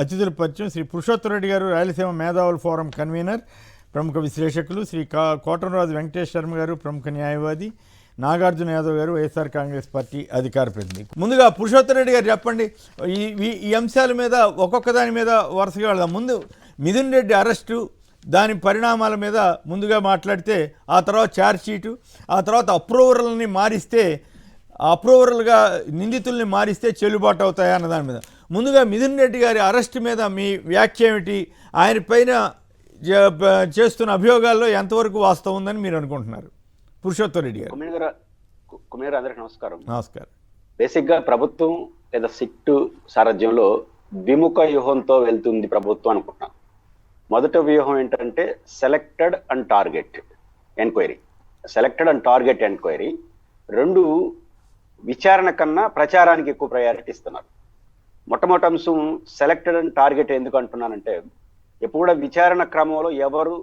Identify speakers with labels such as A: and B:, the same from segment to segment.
A: అతిథుల పరిచయం శ్రీ పురుషోత్తరెడ్డి గారు, రాయలసీమ మేధావుల ఫోరం కన్వీనర్, ప్రముఖ విశ్లేషకులు. శ్రీ కోటంరాజు వెంకటేష్ శర్మ గారు, ప్రముఖ న్యాయవాది. నాగార్జున యాదవ్ గారు, వైఎస్ఆర్ కాంగ్రెస్ పార్టీ అధికార ప్రతినిధి. ముందుగా పురుషోత్తరెడ్డి గారు చెప్పండి, ఈ అంశాల మీద ఒక్కొక్క దాని మీద వరుసగా వెళ్దాం. ముందు మిథున్ రెడ్డి అరెస్టు, దాని పరిణామాల మీద ముందుగా మాట్లాడితే, ఆ తర్వాత ఛార్జ్ షీటు, ఆ తర్వాత అప్రూవల్ని మారిస్తే, అప్రూవల్గా నిందితుల్ని మారిస్తే చెల్లుబాటు అవుతాయా అన్న దాని మీద ముందుగా మిథున్ రెడ్డి గారి అరెస్ట్ మీద మీ వ్యాఖ్య ఏమిటి? ఆయన పైన చేస్తున్న అభియోగాల్లో ఎంతవరకు వాస్తవం ఉందని మీరు అనుకుంటున్నారు? పురుషోత్తరెడ్డి గారు.
B: కుమేర్ అందరికి నమస్కారం.
A: నమస్కారం.
B: బేసిక్గా ప్రభుత్వం లేదా సిట్టు సారథ్యంలో విముఖ వ్యూహంతో వెళ్తుంది ప్రభుత్వం అనుకుంటున్నాను. మొదటి వ్యూహం ఏంటంటే selected and target enquiry. Selected and target enquiry రెండు విచారణ కన్నా ప్రచారానికి ఎక్కువ ప్రయారిటీ ఇస్తున్నారు. మొట్టమొదటి అంశం సెలెక్టెడ్ అండ్ టార్గెట్ ఎందుకు అంటున్నానంటే, ఎప్పుడు కూడా విచారణ క్రమంలో ఎవరు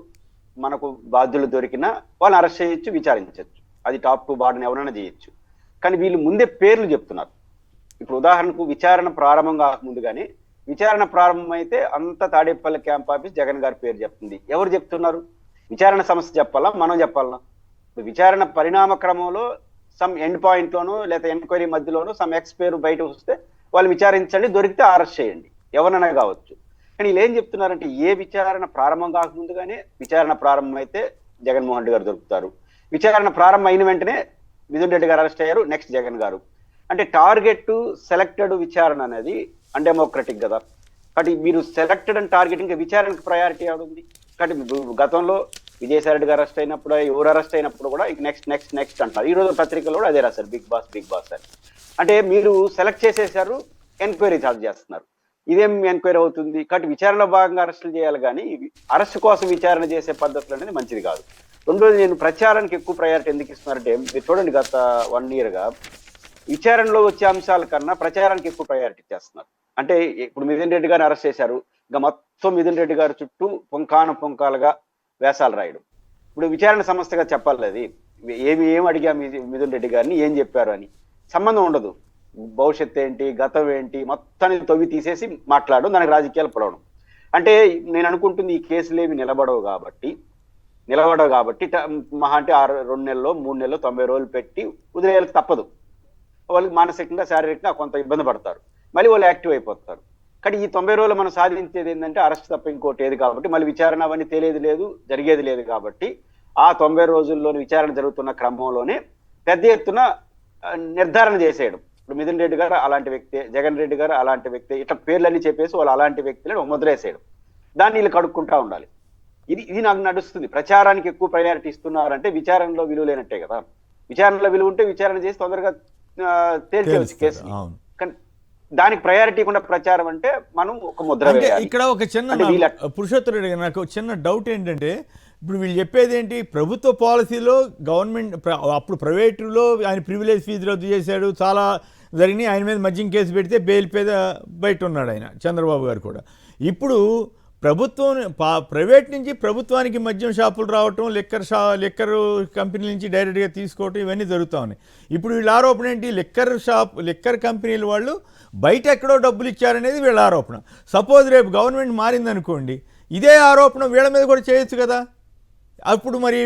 B: మనకు బాధ్యులు దొరికినా వాళ్ళని అరెస్ట్ చేయొచ్చు, విచారించవచ్చు. అది టాప్ టు బాటం ఎవరైనా చేయొచ్చు. కానీ వీళ్ళు ముందే పేర్లు చెప్తున్నారు. ఇప్పుడు ఉదాహరణకు విచారణ ప్రారంభం కాకముందు కానీ విచారణ ప్రారంభమైతే అంత తాడేపల్లి క్యాంప్ ఆఫీస్ జగన్ గారి పేరు చెప్తుంది. ఎవరు చెప్తున్నారు? విచారణ సంస్థ చెప్పాలా, మనం చెప్పాలా? విచారణ పరిణామ క్రమంలో సమ్ ఎండ్ పాయింట్లోనూ లేదా ఎంక్వైరీ మధ్యలోనూ సమ్ ఎక్స్ పేరు బయట వస్తే వాళ్ళు విచారించండి, దొరికితే అరెస్ట్ చేయండి, ఎవరైనా కావచ్చు. కానీ వీళ్ళు ఏం చెప్తున్నారంటే, ఏ విచారణ ప్రారంభం కాకముందుగానే విచారణ ప్రారంభం అయితే జగన్మోహన్ రెడ్డి గారు దొరుకుతారు, విచారణ ప్రారంభం అయిన వెంటనే మిథున్ రెడ్డి గారు అరెస్ట్ అయ్యారు, నెక్స్ట్ జగన్ గారు. అంటే టార్గెట్ సెలెక్టెడ్ విచారణ అనేది అన్డెమోక్రటిక్ కదా. కాబట్టి మీరు సెలెక్టెడ్ అండ్ టార్గెట్ ఇంకా విచారణకు ప్రయారిటీ ఉంది. కాబట్టి గతంలో విజయసాయి రెడ్డి గారు అరెస్ట్ అయినప్పుడు, ఎవరు అరెస్ట్ అయినప్పుడు కూడా నెక్స్ట్ నెక్స్ట్ నెక్స్ట్ అంటారు. ఈ రోజు పత్రికలు కూడా అదే రాశారు, బిగ్ బాస్ అని. అంటే మీరు సెలెక్ట్ చేసేసారు, ఎంక్వైరీ చార్జ్ చేస్తున్నారు. ఇదేం ఎంక్వైరీ అవుతుంది? కాబట్టి విచారణలో భాగంగా అరెస్టులు చేయాలి, కానీ అరెస్ట్ కోసం విచారణ చేసే పద్ధతులు అనేది మంచిది కాదు. రెండోది, నేను ప్రచారానికి ఎక్కువ ప్రయారిటీ ఎందుకు ఇస్తున్నారంటే, మీరు చూడండి, గత 1 yearగా విచారణలో వచ్చే అంశాల కన్నా ప్రచారానికి ఎక్కువ ప్రయారిటీ చేస్తున్నారు. అంటే ఇప్పుడు మిథున్ రెడ్డి గారిని అరెస్ట్ చేశారు, ఇంకా మొత్తం మిథున్ రెడ్డి గారి చుట్టూ పుంకాలుగా వేసాలు రాయడం. ఇప్పుడు విచారణ సంస్థగా చెప్పాలి, అది ఏం అడిగా మిథున్ రెడ్డి గారిని, ఏం చెప్పారు అని సంబంధం ఉండదు. భవిష్యత్తు ఏంటి, గతం ఏంటి, మొత్తాన్ని తవ్వి తీసేసి మాట్లాడడం, దానికి రాజకీయాలు పొలవడం. అంటే నేను అనుకుంటుంది, ఈ కేసులు ఏమి నిలబడవు కాబట్టి మహా అంటే 2 నెలల్లో 3 నెలల్లో 90 రోజులు పెట్టి వదిలేయాలి, తప్పదు. వాళ్ళు మానసికంగా శారీరకంగా కొంత ఇబ్బంది పడతారు, మళ్ళీ వాళ్ళు యాక్టివ్ అయిపోతారు. కానీ ఈ 90 రోజులు మనం సాధించేది ఏంటంటే అరెస్ట్ తప్ప ఇంకోటి ఏది. కాబట్టి మళ్ళీ విచారణ అవన్నీ తెలియదు లేదు, జరిగేది లేదు. కాబట్టి ఆ 90 రోజుల్లోని విచారణ జరుగుతున్న క్రమంలోనే పెద్ద ఎత్తున నిర్ధారణ చేసేయడం. ఇప్పుడు మిథున్ రెడ్డి గారు అలాంటి వ్యక్తే, జగన్ రెడ్డి గారు అలాంటి వ్యక్తే, ఇట్లా పేర్లన్నీ చెప్పేసి వాళ్ళు అలాంటి వ్యక్తులను ముద్రేసేయడం, దాన్ని వీళ్ళు కడుక్కుంటా ఉండాలి. ఇది నాకు నడుస్తుంది. ప్రచారానికి ఎక్కువ ప్రయారిటీ ఇస్తున్నారంటే విచారణలో విలువ లేనట్టే కదా. విచారణలో విలువ ఉంటే విచారణ చేసి తొందరగా తేల్చేవచ్చు కేసు. కానీ దానికి ప్రయారిటీ కూడా ప్రచారం అంటే మనం ఒక ముద్ర వేయాలి.
A: ఇక్కడ ఒక చిన్న పురుషోత్తరెడ్డి, నాకు చిన్న డౌట్ ఏంటంటే, ఇప్పుడు వీళ్ళు చెప్పేది ఏంటి, ప్రభుత్వ పాలసీలో గవర్నమెంట్ అప్పుడు ప్రైవేటులో ఆయన ప్రివిలేజ్ ఫీజు రద్దు చేశాడు, చాలా జరిగినాయి. ఆయన మీద మద్యం కేసు పెడితే బెయిల్ మీద బయట ఉన్నాడు ఆయన, చంద్రబాబు గారు కూడా. ఇప్పుడు ప్రభుత్వం ప్రైవేట్ నుంచి ప్రభుత్వానికి మద్యం షాపులు రావటం, లిక్కర్ కంపెనీల నుంచి డైరెక్ట్గా తీసుకోవటం, ఇవన్నీ జరుగుతూ ఉన్నాయి. ఇప్పుడు వీళ్ళ ఆరోపణ ఏంటి, లిక్కర్ కంపెనీల వాళ్ళు బయట ఎక్కడో డబ్బులు ఇచ్చారనేది వీళ్ళ ఆరోపణ. సపోజ్ రేపు గవర్నమెంట్ మారిందనుకోండి, ఇదే ఆరోపణ వీళ్ళ మీద కూడా చేయొచ్చు కదా. అప్పుడు మరి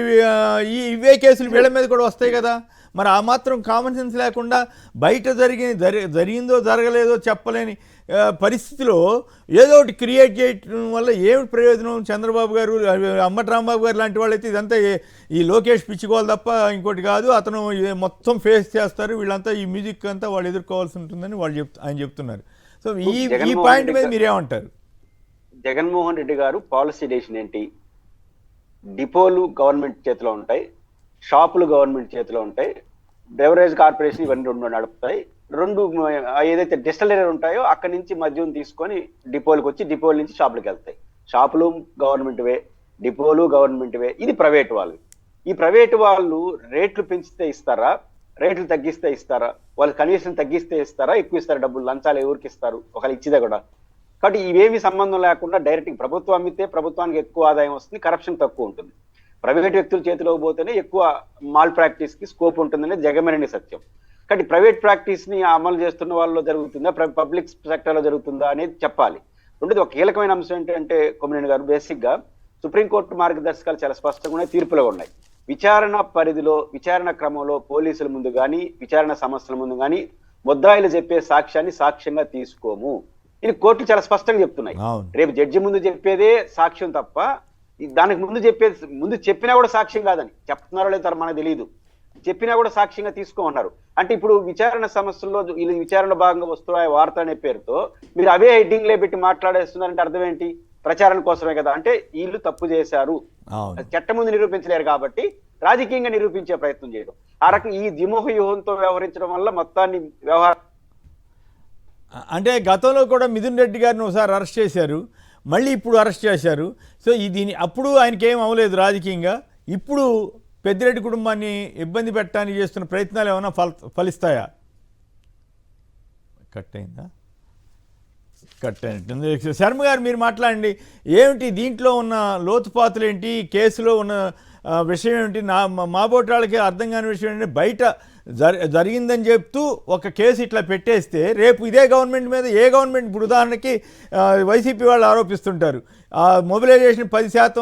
A: ఇవే కేసులు వీళ్ళ మీద కూడా వస్తాయి కదా. మరి ఆ మాత్రం కామన్ సెన్స్ లేకుండా బయట జరిగిందో జరగలేదో చెప్పలేని పరిస్థితిలో ఏదో ఒకటి క్రియేట్ చేయడం వల్ల ఏమిటి ప్రయోజనం? చంద్రబాబు గారు, అంబటి రాంబాబు గారు లాంటి వాళ్ళైతే ఇదంతా ఈ లోకేష్ పిచ్చుకోవాలి తప్ప ఇంకోటి కాదు, అతను మొత్తం ఫేస్ చేస్తారు, వీళ్ళంతా ఈ మ్యూజిక్ అంతా వాళ్ళు ఎదుర్కోవాల్సి ఉంటుందని ఆయన చెప్తున్నారు. సో ఈ పాయింట్ మీద మీరేమంటారు?
B: జగన్మోహన్ రెడ్డి గారు పాలసీ డెసిషన్ ఏంటి? డిపోలు గవర్నమెంట్ చేతిలో ఉంటాయి, షాపులు గవర్నమెంట్ చేతిలో ఉంటాయి, బెవరేజ్ కార్పొరేషన్ ఇవన్నీ 2 నడుపుతాయి. 2 ఏదైతే డిస్టిలరీ ఉంటాయో అక్కడి నుంచి మద్యం తీసుకొని డిపోలకు వచ్చి, డిపోల నుంచి షాపులకు వెళ్తాయి. షాపులు గవర్నమెంట్వే, డిపోలు గవర్నమెంట్వే. ఇది ప్రైవేట్ వాళ్ళు. ఈ ప్రైవేట్ వాళ్ళు రేట్లు పెంచితే ఇస్తారా, రేట్లు తగ్గిస్తే ఇస్తారా? వాళ్ళు కనీసం తగ్గిస్తే ఇస్తారా, ఎక్కువ ఇస్తారా? డబ్బులు లంచాలు ఎవరికి ఇస్తారు ఒకళ్ళు ఇచ్చిదే కూడా. కాబట్టి ఇవేమి సంబంధం లేకుండా డైరెక్ట్ ప్రభుత్వం అమ్మితే ప్రభుత్వానికి ఎక్కువ ఆదాయం వస్తుంది, కరప్షన్ తక్కువ ఉంటుంది. ప్రైవేట్ వ్యక్తుల చేతిలోకి పోతేనే ఎక్కువ మాల్ ప్రాక్టీస్కి స్కోప్ ఉంటుందనేది జగమెనని సత్యం. కాబట్టి ప్రైవేట్ ప్రాక్టీస్ని అమలు చేస్తున్న వాళ్ళలో జరుగుతుందా, పబ్లిక్ సెక్టర్లో జరుగుతుందా అనేది చెప్పాలి. రెండోది ఒక కీలకమైన అంశం ఏంటంటే కొమ్మినేని గారు, బేసిక్ గా సుప్రీంకోర్టు మార్గదర్శకాలు చాలా స్పష్టంగా ఉన్నాయి, తీర్పులో ఉన్నాయి. విచారణ పరిధిలో, విచారణ క్రమంలో పోలీసుల ముందు కానీ, విచారణ సంస్థల ముందు కానీ ముద్దాయిలు చెప్పే సాక్ష్యాన్ని సాక్ష్యంగా తీసుకోము. ఇది కోర్టులు చాలా స్పష్టంగా చెప్తున్నాయి. రేపు జడ్జి ముందు చెప్పేదే సాక్ష్యం తప్ప దానికి ముందు చెప్పినా కూడా సాక్ష్యం కాదని చెప్తున్నారో లేదో మనకు తెలియదు. చెప్పినా కూడా సాక్ష్యంగా తీసుకోమన్నారు. అంటే ఇప్పుడు విచారణ సమస్యల్లో వీళ్ళు విచారణ భాగంగా వస్తున్న వార్త అనే పేరుతో మీరు అవే హెడ్డింగ్లే పెట్టి మాట్లాడేస్తున్నారంటే అర్థం ఏంటి? ప్రచారం కోసమే కదా. అంటే వీళ్ళు తప్పు చేశారు, చట్టం ముందు నిరూపించలేరు కాబట్టి రాజకీయంగా నిరూపించే ప్రయత్నం చేయడం, ఆ రకంగా ఈ ద్విముఖ వ్యూహంతో వ్యవహరించడం వల్ల మొత్తాన్ని
A: అంటే గతంలో కూడా మిథున్ రెడ్డి గారిని ఒకసారి అరెస్ట్ చేశారు, మళ్ళీ ఇప్పుడు అరెస్ట్ చేశారు. సో దీని అప్పుడు ఆయనకి ఏం అవ్వలేదు రాజకీయంగా. ఇప్పుడు పెద్దిరెడ్డి కుటుంబాన్ని ఇబ్బంది పెట్టడానికి చేస్తున్న ప్రయత్నాలు ఏమైనా ఫలిస్తాయా? కట్ అయినట్టుంది. శర్మ గారు మీరు మాట్లాడండి. ఏమిటి దీంట్లో ఉన్న లోతుపాతులు ఏంటి, కేసులో ఉన్న విషయం ఏమిటి? మా బోటి వాళ్ళకి అర్థం కాని విషయం ఏంటంటే బయట జరిగిందని చెప్తూ ఒక కేసు ఇట్లా పెట్టేస్తే రేపు ఇదే గవర్నమెంట్ మీద ఏ గవర్నమెంట్, ఇప్పుడు ఉదాహరణకి వైసీపీ వాళ్ళు ఆరోపిస్తుంటారు మొబిలైజేషన్ 10%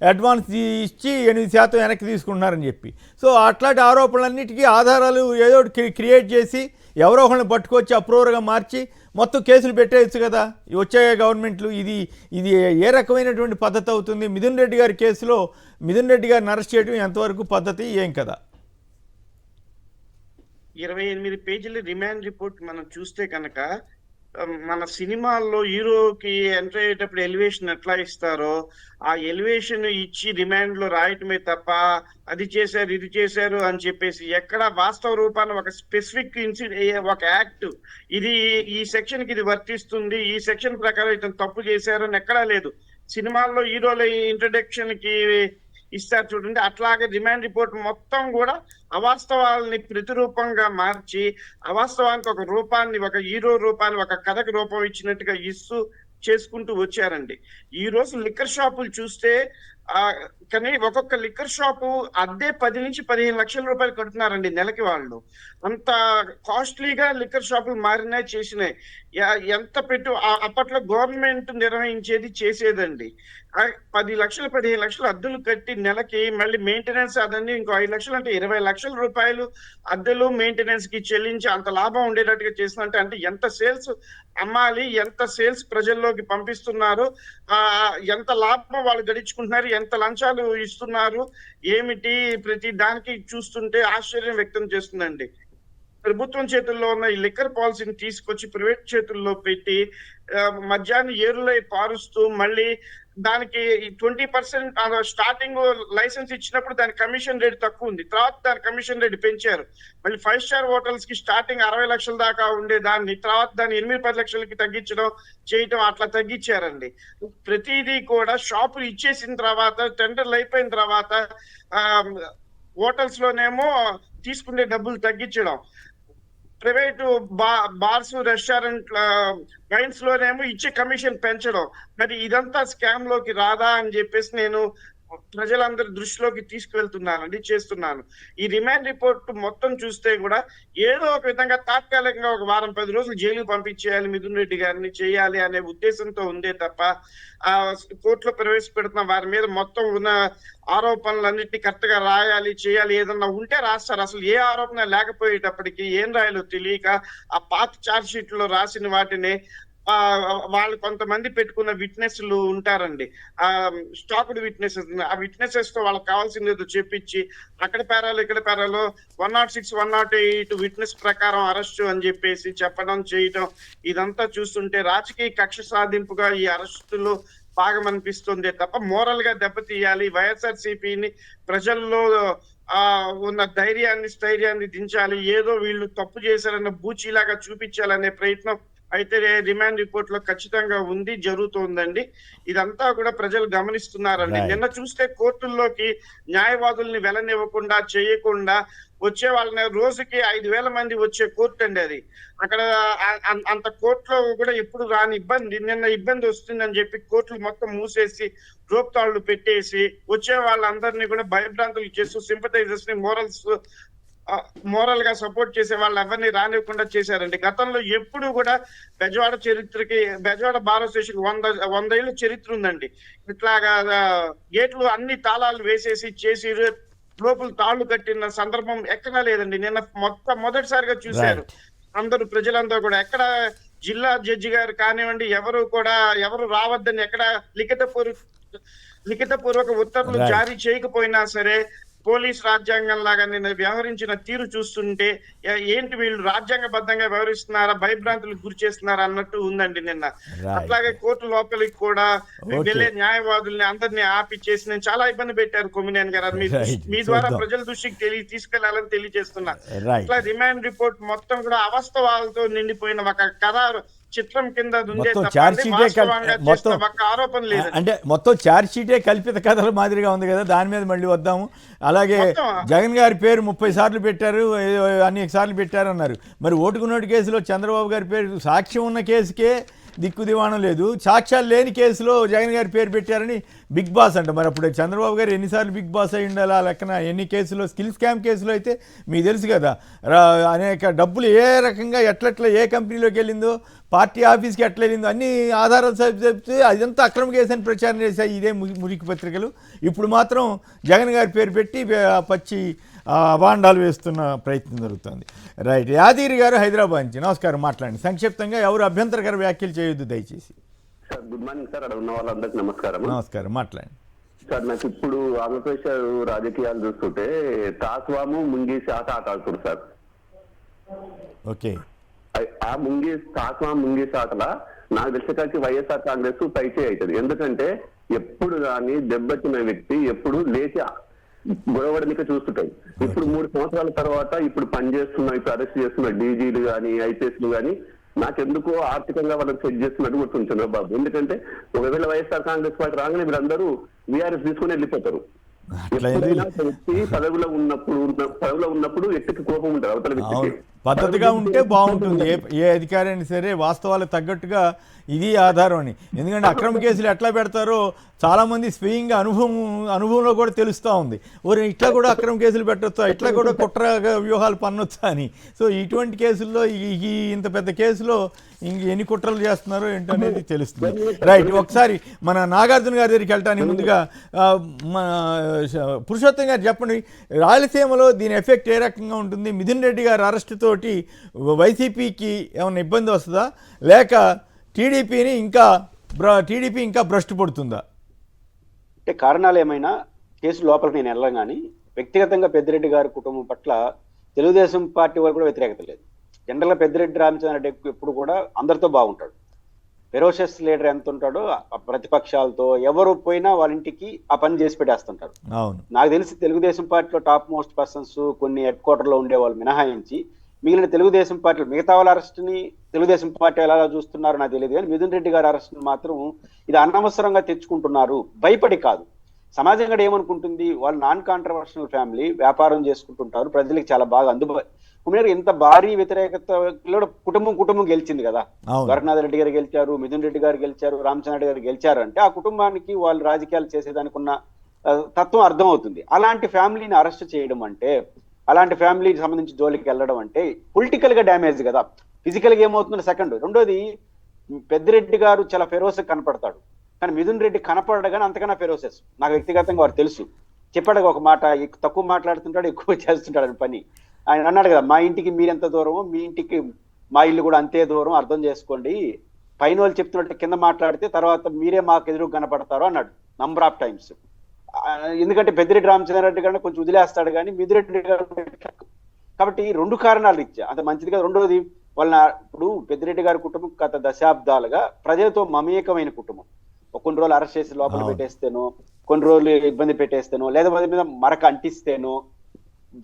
A: అడ్వాన్స్ ఇచ్చి 8% వెనక్కి తీసుకుంటున్నారని చెప్పి. సో అట్లాంటి ఆరోపణలన్నిటికీ ఆధారాలు ఏదో క్రియేట్ చేసి ఎవరో ఒకరిని పట్టుకొచ్చి అప్రూవర్గా మార్చి మొత్తం కేసులు పెట్టేయచ్చు కదా వచ్చే గవర్నమెంట్లు. ఇది ఏ రకమైనటువంటి పద్ధతి అవుతుంది? మిథున్ రెడ్డి గారి కేసులో మిథున్ రెడ్డి గారిని అరెస్ట్ చేయడం ఎంతవరకు పద్ధతి, ఏం కదా?
C: 28 పేజీల రిమాండ్ రిపోర్ట్ మనం చూస్తే కనుక మన సినిమాల్లో హీరోకి ఎంటర్ అయ్యేటప్పుడు ఎలివేషన్ ఎట్లా ఇస్తారో ఆ ఎలివేషన్ ఇచ్చి రిమాండ్ లో రాయటమే తప్ప అది చేశారు ఇది చేశారు అని చెప్పేసి ఎక్కడ వాస్తవ రూపాన్ని ఒక స్పెసిఫిక్ ఒక యాక్ట్ ఇది ఈ సెక్షన్ కి ఇది వర్తిస్తుంది, ఈ సెక్షన్ ప్రకారం ఇతను తప్పు చేశారు అని ఎక్కడా లేదు. సినిమాల్లో హీరోల ఇంట్రడక్షన్ కి ఇస్తారు చూడండి, అట్లాగే రిమాండ్ రిపోర్ట్ మొత్తం కూడా అవాస్తవాలని ప్రతిరూపంగా మార్చి అవాస్తవానికి ఒక రూపాన్ని, ఒక హీరో రూపాన్ని, ఒక కథకు రూపం ఇచ్చినట్టుగా ఇస్తూ చేసుకుంటూ వచ్చారండి. ఈ రోజు లిక్కర్ షాపులు చూస్తే కానీ ఒక్కొక్క లిక్కర్ షాపు అద్దె 10 నుంచి 15 లక్షల రూపాయలు కడుతున్నారండి నెలకి. వాళ్ళు అంత కాస్ట్లీగా లిక్కర్ షాపులు మారినాయి, చేసినాయి. ఎంత పెట్టు అప్పట్లో గవర్నమెంట్ నిర్వహించేది చేసేదండి. 10 లక్షలు 15 లక్షలు అద్దెలు కట్టి నెలకి మళ్ళీ మెయింటెనెన్స్ అదన్నీ ఇంకో 5 లక్షలు అంటే 20 లక్షల రూపాయలు అద్దెలు మెయింటెనెన్స్ కి చెల్లించి అంత లాభం ఉండేటట్టుగా చేస్తుందంటే అంటే ఎంత సేల్స్ అమ్మాలి, ఎంత సేల్స్ ప్రజల్లోకి పంపిస్తున్నారు, ఎంత లాభం వాళ్ళు గడించుకుంటున్నారు, ఎంత లంచాలు ఇస్తున్నారు ఏమిటి, ప్రతి దానికి చూస్తుంటే ఆశ్చర్యం వ్యక్తం చేస్తుందండి. ప్రభుత్వం చేతుల్లో ఉన్న ఈ లిక్కర్ పాలసీని తీసుకొచ్చి ప్రైవేట్ చేతుల్లో పెట్టి మద్యాన్ని ఏరులై పారుస్తూ మళ్ళీ దానికి 20% స్టార్టింగ్ లైసెన్స్ ఇచ్చినప్పుడు దాని కమిషన్ రేట్ తక్కువ ఉంది, తర్వాత దాని కమిషన్ రేట్ పెంచారు. మళ్ళీ 5 స్టార్ హోటల్స్ కి స్టార్టింగ్ 60 లక్షల దాకా ఉండే దాన్ని తర్వాత దాన్ని 8-10 లక్షలకి తగ్గించడం చేయటం అట్లా తగ్గించారండి. ప్రతిదీ కూడా షాపులు ఇచ్చేసిన తర్వాత టెండర్లు అయిపోయిన తర్వాత హోటల్స్ లోనేమో తీసుకునే డబ్బులు తగ్గించడం, ప్రైవేటు బార్స్ రెస్టారెంట్ వైన్స్ లోనేమో ఇచ్చే కమిషన్ పెంచడం. మరి ఇదంతా స్కామ్ లోకి రాదా అని చెప్పేసి నేను ప్రజలందరి దృష్టిలోకి తీసుకువెళ్తున్నానండి, చేస్తున్నాను. ఈ రిమాండ్ రిపోర్ట్ మొత్తం చూస్తే కూడా ఏదో ఒక విధంగా తాత్కాలికంగా ఒక 10 రోజులు జైలు పంపించేయాలి మిథున్ రెడ్డి గారిని చేయాలి అనే ఉద్దేశంతో ఉందే తప్ప కోర్టులో ప్రవేశపెడుతున్న వారి మీద మొత్తం ఉన్న ఆరోపణలన్నింటినీ కరెక్ట్ గా రాయాలి, చేయాలి, ఏదన్నా ఉంటే రాస్తారు. అసలు ఏ ఆరోపణ లేకపోయేటప్పటికి ఏం రాయాలో తెలియక ఆ పాత ఛార్జ్ షీట్ లో రాసిన వాటిని వాళ్ళు కొంతమంది పెట్టుకున్న విట్నెస్లు ఉంటారండి, స్టాక్డ్ విట్నెసెస్. ఆ విట్నెసెస్ తో వాళ్ళకి కావాల్సింది ఏదో చెప్పించి అక్కడ పేరాలు ఇక్కడ పేరాలో 106, 108 విట్నెస్ ప్రకారం అరెస్టు అని చెప్పేసి చెప్పడం చేయటం, ఇదంతా చూస్తుంటే రాజకీయ కక్ష సాధింపుగా ఈ అరెస్టులు భాగం అనిపిస్తుంది తప్ప మోరల్ గా దెబ్బతీయాలి, వైఎస్ఆర్సీపీని ప్రజల్లో ఉన్న స్థైర్యాన్ని దించాలి, ఏదో వీళ్ళు తప్పు చేశారన్న బూచీలాగా చూపించాలనే ప్రయత్నం అయితే రిమాండ్ రిపోర్ట్ లో ఖచ్చితంగా ఉంది, జరుగుతోందండి. ఇదంతా కూడా ప్రజలు గమనిస్తున్నారండి. నిన్న చూస్తే కోర్టుల్లోకి న్యాయవాదుల్ని వెళ్ళనివ్వకుండా చేయకుండా వచ్చే వాళ్ళని రోజుకి 5,000 మంది వచ్చే కోర్టు అండి అది. అక్కడ అంత కోర్టులో కూడా ఎప్పుడు రాని ఇబ్బంది నిన్న ఇబ్బంది వస్తుందని చెప్పి కోర్టులు మొత్తం మూసేసి రోప్ తాళ్లు పెట్టేసి వచ్చే వాళ్ళందరినీ కూడా భయభ్రాంతులు చేస్తూ సింపథైజర్స్ ని మోరల్స్ మోరల్ గా సపోర్ట్ చేసే వాళ్ళు ఎవరిని రానివ్వకుండా చేశారండి. గతంలో ఎప్పుడు కూడా బెజవాడ బార్ అసోసియేషన్ 100 ఏళ్ళ చరిత్ర ఉందండి. ఇట్లాగా గేట్లు అన్ని తాళాలు వేసేసి చేసి లోపల తాళ్లు కట్టిన సందర్భం ఎక్కడా లేదండి. నిన్న మొదటిసారిగా చూశారు అందరూ, ప్రజలందరూ కూడా. ఎక్కడ జిల్లా జడ్జి గారు కానివ్వండి, ఎవరు రావద్దని ఎక్కడ లిఖితపూర్వక ఉత్తర్వులు జారీ చేయకపోయినా సరే, పోలీస్ రాజ్యాంగం లాగా నిన్న వ్యవహరించిన తీరు చూస్తుంటే ఏంటి వీళ్ళు రాజ్యాంగబద్ధంగా వ్యవహరిస్తున్నారా, భయభ్రాంతులకు గురి చేస్తున్నారా అన్నట్టు ఉందండి నిన్న. అట్లాగే కోర్టు లోపలికి కూడా వెళ్లే న్యాయవాదుల్ని అందరినీ ఆపి చేసి నేను చాలా ఇబ్బంది పెట్టారు కొమ్మినేని గారు. మీ ద్వారా ప్రజల దృష్టికి తీసుకెళ్లాలని తెలియజేస్తున్నా. అట్లా రిమాండ్ రిపోర్ట్ మొత్తం కూడా అవాస్తవాలతో నిండిపోయిన ఒక ఖరారు చిత్రం కింద ఆరోపణ లేదు.
A: అంటే మొత్తం ఛార్జ్ షీటే కల్పిత కథల మాదిరిగా ఉంది కదా, దాని మీద మళ్ళీ వద్దాము. అలాగే జగన్ గారి పేరు 30 సార్లు పెట్టారు, అనేక సార్లు పెట్టారు అన్నారు. మరి ఓటుకున్నోటి కేసులో చంద్రబాబు గారి పేరు సాక్ష్యం ఉన్న కేసుకే దిక్కు దివాణం లేదు, సాక్ష్యాలు లేని కేసులో జగన్ గారి పేరు పెట్టారని బిగ్ బాస్ అంట. మరి అప్పుడు చంద్రబాబు గారు ఎన్నిసార్లు బిగ్ బాస్ అయి ఉండాలి ఆ లెక్కన? ఎన్ని కేసులో, స్కిల్ స్కామ్ కేసులో అయితే మీకు తెలుసు కదా, అనేక డబ్బులు ఏ రకంగా ఎట్లెట్లా ఏ కంపెనీలోకి వెళ్ళిందో, పార్టీ ఆఫీస్కి ఎట్లా వెళ్ళిందో అన్ని ఆధారాలు చెప్తే అదంతా అక్రమ కేసు అని ప్రచారం చేశాయి ఇదే మురికి పత్రికలు. ఇప్పుడు మాత్రం జగన్ గారి పేరు పెట్టి పచ్చి అభాండాలు వేస్తున్న ప్రయత్నం జరుగుతుంది. రైట్, యాదగిరి గారు హైదరాబాద్ నుంచి, నమస్కారం, మాట్లాడండి సంక్షిప్తంగా. ఎవరు అభ్యంతరకర వ్యాఖ్యలు చేయొద్దు దయచేసి.
D: సార్ గుడ్ మార్నింగ్ సార్, అక్కడ ఉన్న వాళ్ళందరికీ నమస్కారం.
A: నమస్కారం, మాట్లాడండి
D: సార్. నాకు ఇప్పుడు ఆంధ్రప్రదేశ్ రాజకీయాలు చూస్తుంటే తాస్వాము ముంగీసి ఆట ఆడుతున్నారు సార్.
A: ఓకే,
D: ఆ తాస్వాము ముంగీసి ఆటల నాకు తెలిసేకాకి వైఎస్ఆర్ కాంగ్రెస్ పైచే అవుతుంది. ఎందుకంటే ఎప్పుడు కానీ దెబ్బతిన్న వ్యక్తి ఎప్పుడు లేచి గొడవడనిక చూస్తుంటాయి. ఇప్పుడు 3 సంవత్సరాల తర్వాత ఇప్పుడు పనిచేస్తున్న, ఇప్పుడు అరెస్ట్ చేస్తున్న డీజీలు కానీ ఐపీఎస్లు కానీ నాకెందుకో ఆర్థికంగా వాళ్ళని సెట్ చేస్తున్నట్టు గుర్తుంది చంద్రబాబు. ఎందుకంటే ఒకవేళ వైఎస్ఆర్ కాంగ్రెస్ పార్టీ రాగానే వీళ్ళందరూ వీఆర్ఎస్ తీసుకుని వెళ్ళిపోతారు. ఎప్పుడైనా వ్యక్తి పదవిలో ఉన్నప్పుడు వ్యక్తికి కోపం ఉంటుంది అవతల వ్యక్తికి.
A: పద్ధతిగా ఉంటే బాగుంటుంది. ఏ అధికారి అయినా సరే వాస్తవాలకు తగ్గట్టుగా ఇది ఆధారం అని. ఎందుకంటే అక్రమ కేసులు ఎట్లా పెడతారో చాలామంది స్వయంగా అనుభవంలో కూడా తెలుస్తూ ఉంది. ఇట్లా కూడా అక్రమ కేసులు పెట్టొచ్చా, ఇట్లా కూడా కుట్ర వ్యూహాలు పన్నొచ్చా అని. సో ఇటువంటి కేసుల్లో ఇంత పెద్ద కేసులో ఎన్ని కుట్రలు చేస్తున్నారో ఏంటనేది తెలుస్తుంది. రైట్, ఒకసారి మన నాగార్జున గారి దగ్గరికి వెళ్ళటానికి ముందుగా పురుషోత్తం గారు చెప్పండి, రాయలసీమలో దీని ఎఫెక్ట్ ఏ రకంగా ఉంటుంది? మిథున్ రెడ్డి గారి అరెస్ట్ తోటి వైసీపీకి ఏమైనా ఇబ్బంది వస్తుందా, లేక టీడీపీ ఇంకా భ్రష్టు పడుతుందా?
B: అంటే కారణాలు ఏమైనా కేసు లోపలికి నేను వెళ్ళాం కానీ వ్యక్తిగతంగా పెద్దిరెడ్డి గారి కుటుంబం పట్ల తెలుగుదేశం పార్టీ వారు కూడా వ్యతిరేకత లేదు. జనరల్గా పెద్దిరెడ్డి రామచంద్రారెడ్డి ఎప్పుడు కూడా అందరితో బాగుంటాడు. ఫెరోషియస్ లీడర్ ఎంత ఉంటాడో ప్రతిపక్షాలతో ఎవరు పోయినా వాళ్ళ ఇంటికి ఆ పని చేసి పెట్టేస్తుంటారు. నాకు తెలిసి తెలుగుదేశం పార్టీలో టాప్ మోస్ట్ పర్సన్స్ కొన్ని హెడ్ క్వార్టర్లో ఉండేవాళ్ళు మినహాయించి మిగిలిన తెలుగుదేశం పార్టీలు మిగతా వాళ్ళ అరెస్ట్ని తెలుగుదేశం పార్టీ ఎలా చూస్తున్నారో నాకు తెలియదు, కానీ మిథున్ రెడ్డి గారి అరెస్ట్ని మాత్రం ఇది అనవసరంగా తెచ్చుకుంటున్నారు, భయపడి కాదు. సమాజం కూడా ఏమనుకుంటుంది, వాళ్ళు నాన్ కాంట్రవర్షనల్ ఫ్యామిలీ, వ్యాపారం చేసుకుంటుంటారు, ప్రజలకు చాలా బాగా అందుబాటు. ఇంత భారీ వ్యతిరేకతలో కుటుంబం గెలిచింది కదా. వరనాథ్ రెడ్డి గారు గెలిచారు, మిథున్ రెడ్డి గారు గెలిచారు, రామచంద్ర గారు గెలిచారు అంటే ఆ కుటుంబానికి వాళ్ళు రాజకీయాలు చేసేదానికి ఉన్న తత్వం అర్థం అవుతుంది. అలాంటి ఫ్యామిలీని అరెస్ట్ చేయడం అంటే, అలాంటి ఫ్యామిలీకి సంబంధించి జోలికి వెళ్ళడం అంటే పొలిటికల్ గా డ్యామేజ్ కదా. ఫిజికల్ గా ఏమవుతుందో సెకండ్. రెండోది, పెద్దిరెడ్డి గారు చాలా ఫెరోస్ కనపడతాడు, కానీ మిథున్ రెడ్డి కనపడగానే అంతకన్నా ఫెరోసెస్. నాకు వ్యక్తిగతంగా వారు తెలుసు. చెప్పాడు ఒక మాట, తక్కువ మాట్లాడుతుంటాడు, ఎక్కువ చేస్తుంటాడు అని పని. ఆయన అన్నాడు కదా, మా ఇంటికి మీరెంత దూరమో మీ ఇంటికి మా ఇల్లు కూడా అంతే దూరం, అర్థం చేసుకోండి. పైన వాళ్ళు చెప్తున్నట్టు కింద మాట్లాడితే తర్వాత మీరే మాకు ఎదురు కనపడతారు అన్నాడు నంబర్ ఆఫ్ టైమ్స్. ఎందుకంటే పెద్దిరెడ్డి రామచంద్రారెడ్డి గారిని కొంచెం వదిలేస్తాడు కానీ మిథున్ గారు. కాబట్టి 2 కారణాలు ఇచ్చా అంత మంచిది కదా. రెండోది, ఇప్పుడు పెద్దిరెడ్డి గారి కుటుంబం గత దశాబ్దాలుగా ప్రజలతో మమేకమైన కుటుంబం. కొన్ని రోజులు అరెస్ట్ చేసి లోపల పెట్టేస్తేనో, కొన్ని రోజులు ఇబ్బంది పెట్టేస్తేనో, లేదా మంది మీద మరక అంటిస్తేనో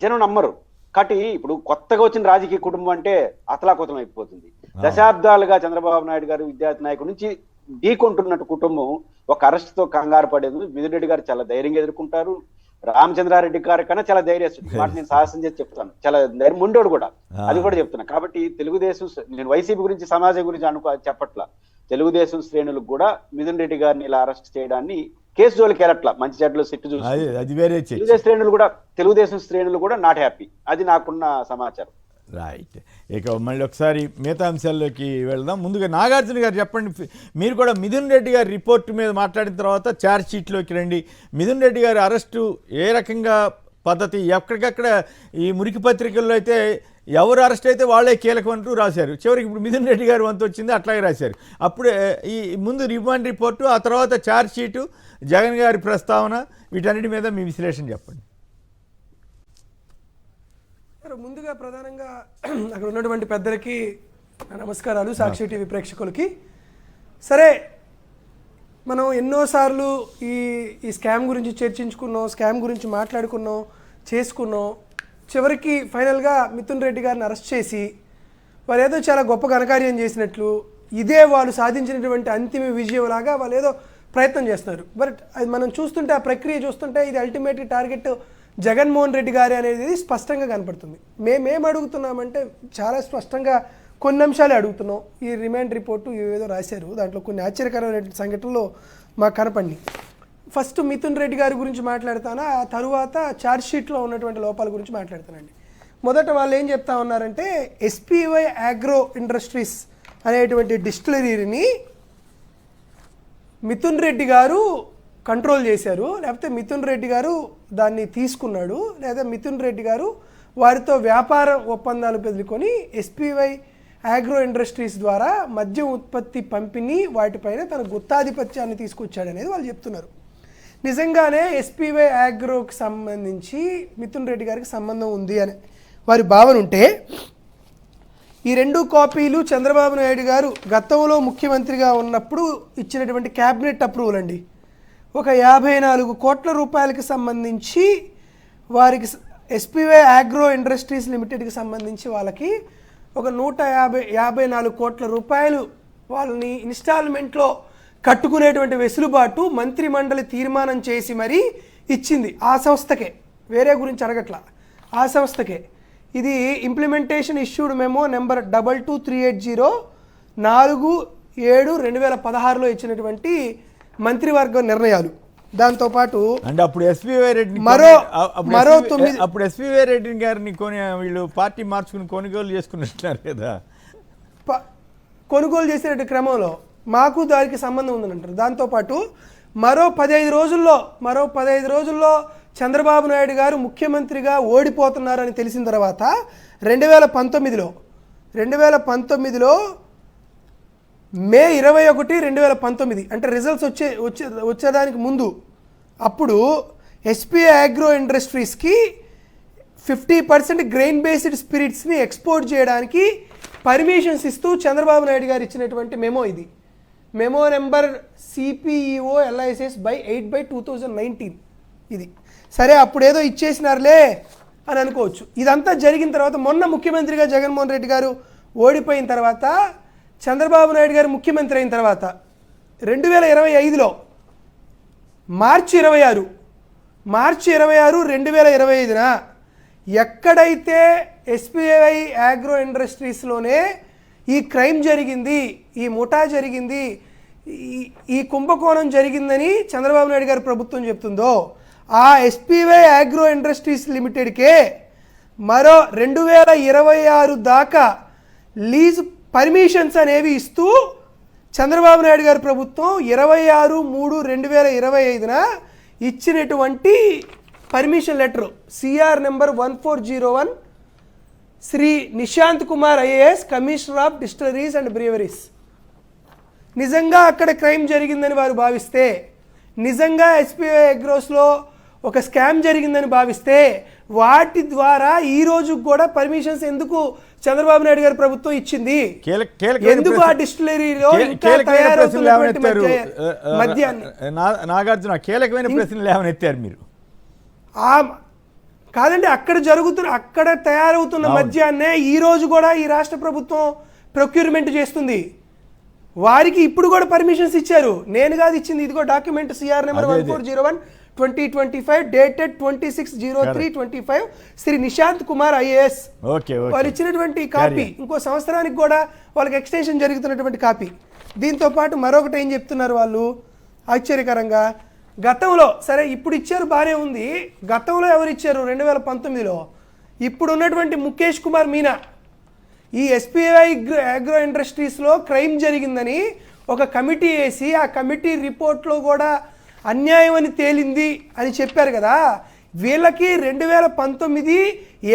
B: జనం నమ్మరు. కాబట్టి ఇప్పుడు కొత్తగా వచ్చిన రాజకీయ కుటుంబం అంటే అతలాకుతలం అయిపోతుంది. దశాబ్దాలుగా చంద్రబాబు నాయుడు గారు విద్యార్థి నాయకుడి నుంచి ఢీకొంటున్నట్టు కుటుంబం ఒక అరెస్ట్ తో కంగారు పడేది. మిథున్ రెడ్డి గారు చాలా ధైర్యంగా ఎదుర్కొంటారు. రామచంద్రారెడ్డి గారి కన్నా చాలా ధైర్యస్తుడు, మాట నేను సాహసం చేసి చెప్తాను, చాలా ధైర్యం ఉండేవాడు కూడా, అది కూడా చెప్తున్నా. కాబట్టి తెలుగుదేశం, నేను వైసీపీ గురించి సమాజం గురించి చెప్పట్లా, తెలుగుదేశం శ్రేణులకు కూడా మిథున్ రెడ్డి గారిని ఇలా అరెస్ట్ చేయడాన్ని కేసు జోలికి వెళ్ళట్లా, మంచి చెడ్డలు సిట్టు చూసి.
A: అది వేరే చర్చ.
B: తెలుగుదేశం శ్రేణులు కూడా నాట్ హ్యాపీ. అది నాకున్న సమాచారం.
A: రైట్. ఇక మళ్ళీ ఒకసారి మిగతా అంశాల్లోకి వెళ్దాం. ముందుగా నాగార్జున గారు చెప్పండి, మీరు కూడా మిథున్ రెడ్డి గారి రిపోర్ట్ మీద మాట్లాడిన తర్వాత ఛార్జ్ షీట్లోకి రండి. మిథున్ రెడ్డి గారి అరెస్టు ఏ రకంగా పద్ధతి? ఎక్కడికక్కడ ఈ మురికి పత్రికల్లో అయితే ఎవరు అరెస్ట్ అయితే వాళ్ళే కీలకం అంటూ రాశారు. చివరికి ఇప్పుడు మిథున్ రెడ్డి గారు వంతు వచ్చింది, అట్లాగే రాశారు. అప్పుడే ఈ ముందు రిమాండ్ రిపోర్టు, ఆ తర్వాత ఛార్జ్ షీటు, జగన్ గారి ప్రస్తావన, వీటన్నిటి మీద మీ విశ్లేషణ చెప్పండి.
E: ముందుగా ప్రధానంగా అక్కడ ఉన్నటువంటి పెద్దలకి నమస్కారాలు, సాక్షి టీవీ ప్రేక్షకులకి. సరే, మనం ఎన్నోసార్లు ఈ స్కామ్ గురించి చర్చించుకున్నాం, స్కామ్ గురించి మాట్లాడుకున్నాం, చేసుకున్నాం. చివరికి ఫైనల్గా మిథున్ రెడ్డి గారిని అరెస్ట్ చేసి వాళ్ళు ఏదో చాలా గొప్ప ఘనకార్యం చేసినట్లు, ఇదే వాళ్ళు సాధించినటువంటి అంతిమ విజయంలాగా వాళ్ళు ఏదో ప్రయత్నం చేస్తున్నారు. బట్ అది మనం చూస్తుంటే, ఆ ప్రక్రియ చూస్తుంటే ఇది అల్టిమేట్ టార్గెట్ జగన్మోహన్ రెడ్డి గారి అనేది స్పష్టంగా కనపడుతుంది. మేము అడుగుతున్నామంటే చాలా స్పష్టంగా కొన్ని అంశాలే అడుగుతున్నాం. ఈ రిమాండ్ రిపోర్టు ఏదో రాశారు, దాంట్లో కొన్ని ఆశ్చర్యకరమైన సంఘటనలు మాకు కనపడి. ఫస్ట్ మిథున్ రెడ్డి గారి గురించి మాట్లాడతాను, ఆ తరువాత ఛార్జ్షీట్లో ఉన్నటువంటి లోపాల గురించి మాట్లాడతానండి. మొదట వాళ్ళు ఏం చెప్తా ఉన్నారంటే, ఎస్పీవై అగ్రో ఇండస్ట్రీస్ అనేటువంటి డిస్టిలరీని మిథున్ రెడ్డి గారు కంట్రోల్ చేశారు, లేకపోతే మిథున్ రెడ్డి గారు దాన్ని తీసుకున్నాడు, లేదా మిథున్ రెడ్డి గారు వారితో వ్యాపార ఒప్పందాలు పెదులుకొని ఎస్పీవై అగ్రో ఇండస్ట్రీస్ ద్వారా మద్యం ఉత్పత్తి పంపిణీ వాటిపైన తన గుత్తాధిపత్యాన్ని తీసుకొచ్చాడనేది వాళ్ళు చెప్తున్నారు. నిజంగానే ఎస్పీవై అగ్రోకి సంబంధించి మిథున్ రెడ్డి గారికి సంబంధం ఉంది అని వారి భావన ఉంటే, ఈ రెండు కాపీలు చంద్రబాబు నాయుడు గారు గతంలో ముఖ్యమంత్రిగా ఉన్నప్పుడు ఇచ్చినటువంటి క్యాబినెట్ అప్రూవల్ అండి. ఒక 54 కోట్ల రూపాయలకి సంబంధించి వారికి ఎస్పీవై అగ్రో ఇండస్ట్రీస్ లిమిటెడ్కి సంబంధించి వాళ్ళకి ఒక 154 కోట్ల రూపాయలు వాళ్ళని ఇన్స్టాల్మెంట్లో కట్టుకునేటువంటి వెసులుబాటు మంత్రి మండలి తీర్మానం చేసి మరీ ఇచ్చింది ఆ సంస్థకే, వేరే గురించి అడగట్లా, ఆ సంస్థకే. ఇది ఇంప్లిమెంటేషన్ ఇష్యూడ్ మెమో నెంబర్ 22380 4/7/2016లో ఇచ్చినటువంటి మంత్రివర్గ నిర్ణయాలు. దాంతోపాటు
A: అంటే అప్పుడు ఎస్పీవై రెడ్డి అప్పుడు ఎస్పీవై రెడ్డి గారిని వీళ్ళు పార్టీ మార్చుకుని కొనుగోలు చేసుకున్నట్టున్నారు కదా,
E: కొనుగోలు చేసే క్రమంలో మాకు దానికి సంబంధం ఉందని అంటారు. దాంతోపాటు మరో 15 రోజుల్లో చంద్రబాబు నాయుడు గారు ముఖ్యమంత్రిగా ఓడిపోతున్నారని తెలిసిన తర్వాత 2019లో మే 21, 2019 అంటే రిజల్ట్స్ వచ్చేదానికి ముందు అప్పుడు ఎస్పీఐ అగ్రో ఇండస్ట్రీస్కి 50% గ్రెయిన్ బేస్డ్ స్పిరిట్స్ని ఎక్స్పోర్ట్ చేయడానికి పర్మిషన్స్ ఇస్తూ చంద్రబాబు నాయుడు గారు ఇచ్చినటువంటి మెమో ఇది. Memo number CPEO LISS by 8/2019 ఇది. సరే, అప్పుడేదో ఇచ్చేసినారులే అని అనుకోవచ్చు. ఇదంతా జరిగిన తర్వాత మొన్న ముఖ్యమంత్రిగా జగన్మోహన్ రెడ్డి గారు ఓడిపోయిన తర్వాత, చంద్రబాబు నాయుడు గారు ముఖ్యమంత్రి అయిన తర్వాత 2025లో మార్చి 26, 2025న ఎక్కడైతే ఎస్పీఐ అగ్రో ఇండస్ట్రీస్లోనే ఈ క్రైమ్ జరిగింది, ఈ ముఠా జరిగింది, ఈ కుంభకోణం జరిగిందని చంద్రబాబు నాయుడు గారి ప్రభుత్వం చెప్తుందో, ఆ ఎస్పీఐ అగ్రో ఇండస్ట్రీస్ లిమిటెడ్కే మరో 2026 దాకా లీజ్ పర్మిషన్స్ అనేవి ఇస్తూ చంద్రబాబు నాయుడు గారి ప్రభుత్వం 26/3/2025న ఇచ్చినటువంటి permission letter CR number 1401 Shri Nishant Kumar IAS commissioner of distilleries and breweries. నిజంగా అక్కడ క్రైమ్ జరిగిందని వారు భావిస్తే, నిజంగా ఎస్పీఐ అగ్రోస్లో ఒక స్కామ్ జరిగిందని భావిస్తే, వాటి ద్వారా ఈ రోజు కూడా పర్మిషన్స్ ఎందుకు చంద్రబాబు నాయుడు గారి ప్రభుత్వం ఇచ్చింది? ఎందుకు ఆ డిస్టిలరీలో ఇంకా తయారవుతున్నటువంటి మద్యాన్ని?
A: నాగార్జున, కీలకమైన ప్రశ్నలు ఏమనెత్తారు మీరు?
E: కాదండి, అక్కడ తయారవుతున్న మద్యాన్నే ఈ రోజు కూడా ఈ రాష్ట్ర ప్రభుత్వం ప్రొక్యూర్మెంట్ చేస్తుంది. వారికి ఇప్పుడు కూడా పర్మిషన్స్ ఇచ్చారు, నేను కాదు ఇచ్చింది. ఇదిగో document CR number 1401/2025 dated 26/03/25 Shri Nishant Kumar IAS. వాళ్ళు ఇచ్చినటువంటి కాపీ, ఇంకో సంవత్సరానికి కూడా వాళ్ళకి ఎక్స్టెన్షన్ జరుగుతున్నటువంటి కాపీ. దీంతో పాటు మరొకటి ఏం చెప్తున్నారు వాళ్ళు ఆశ్చర్యకరంగా, గతంలో సరే ఇప్పుడు ఇచ్చారు బాగానే ఉంది, గతంలో ఎవరు ఇచ్చారు 2019లో ఇప్పుడు ఉన్నటువంటి ముఖేష్ కుమార్ మీనా ఈ ఎస్పీఐ అగ్రో ఇండస్ట్రీస్లో క్రైమ్ జరిగిందని ఒక కమిటీ వేసి ఆ కమిటీ రిపోర్ట్లో కూడా అన్యాయం అని తేలింది అని చెప్పారు కదా. వీళ్ళకి 2019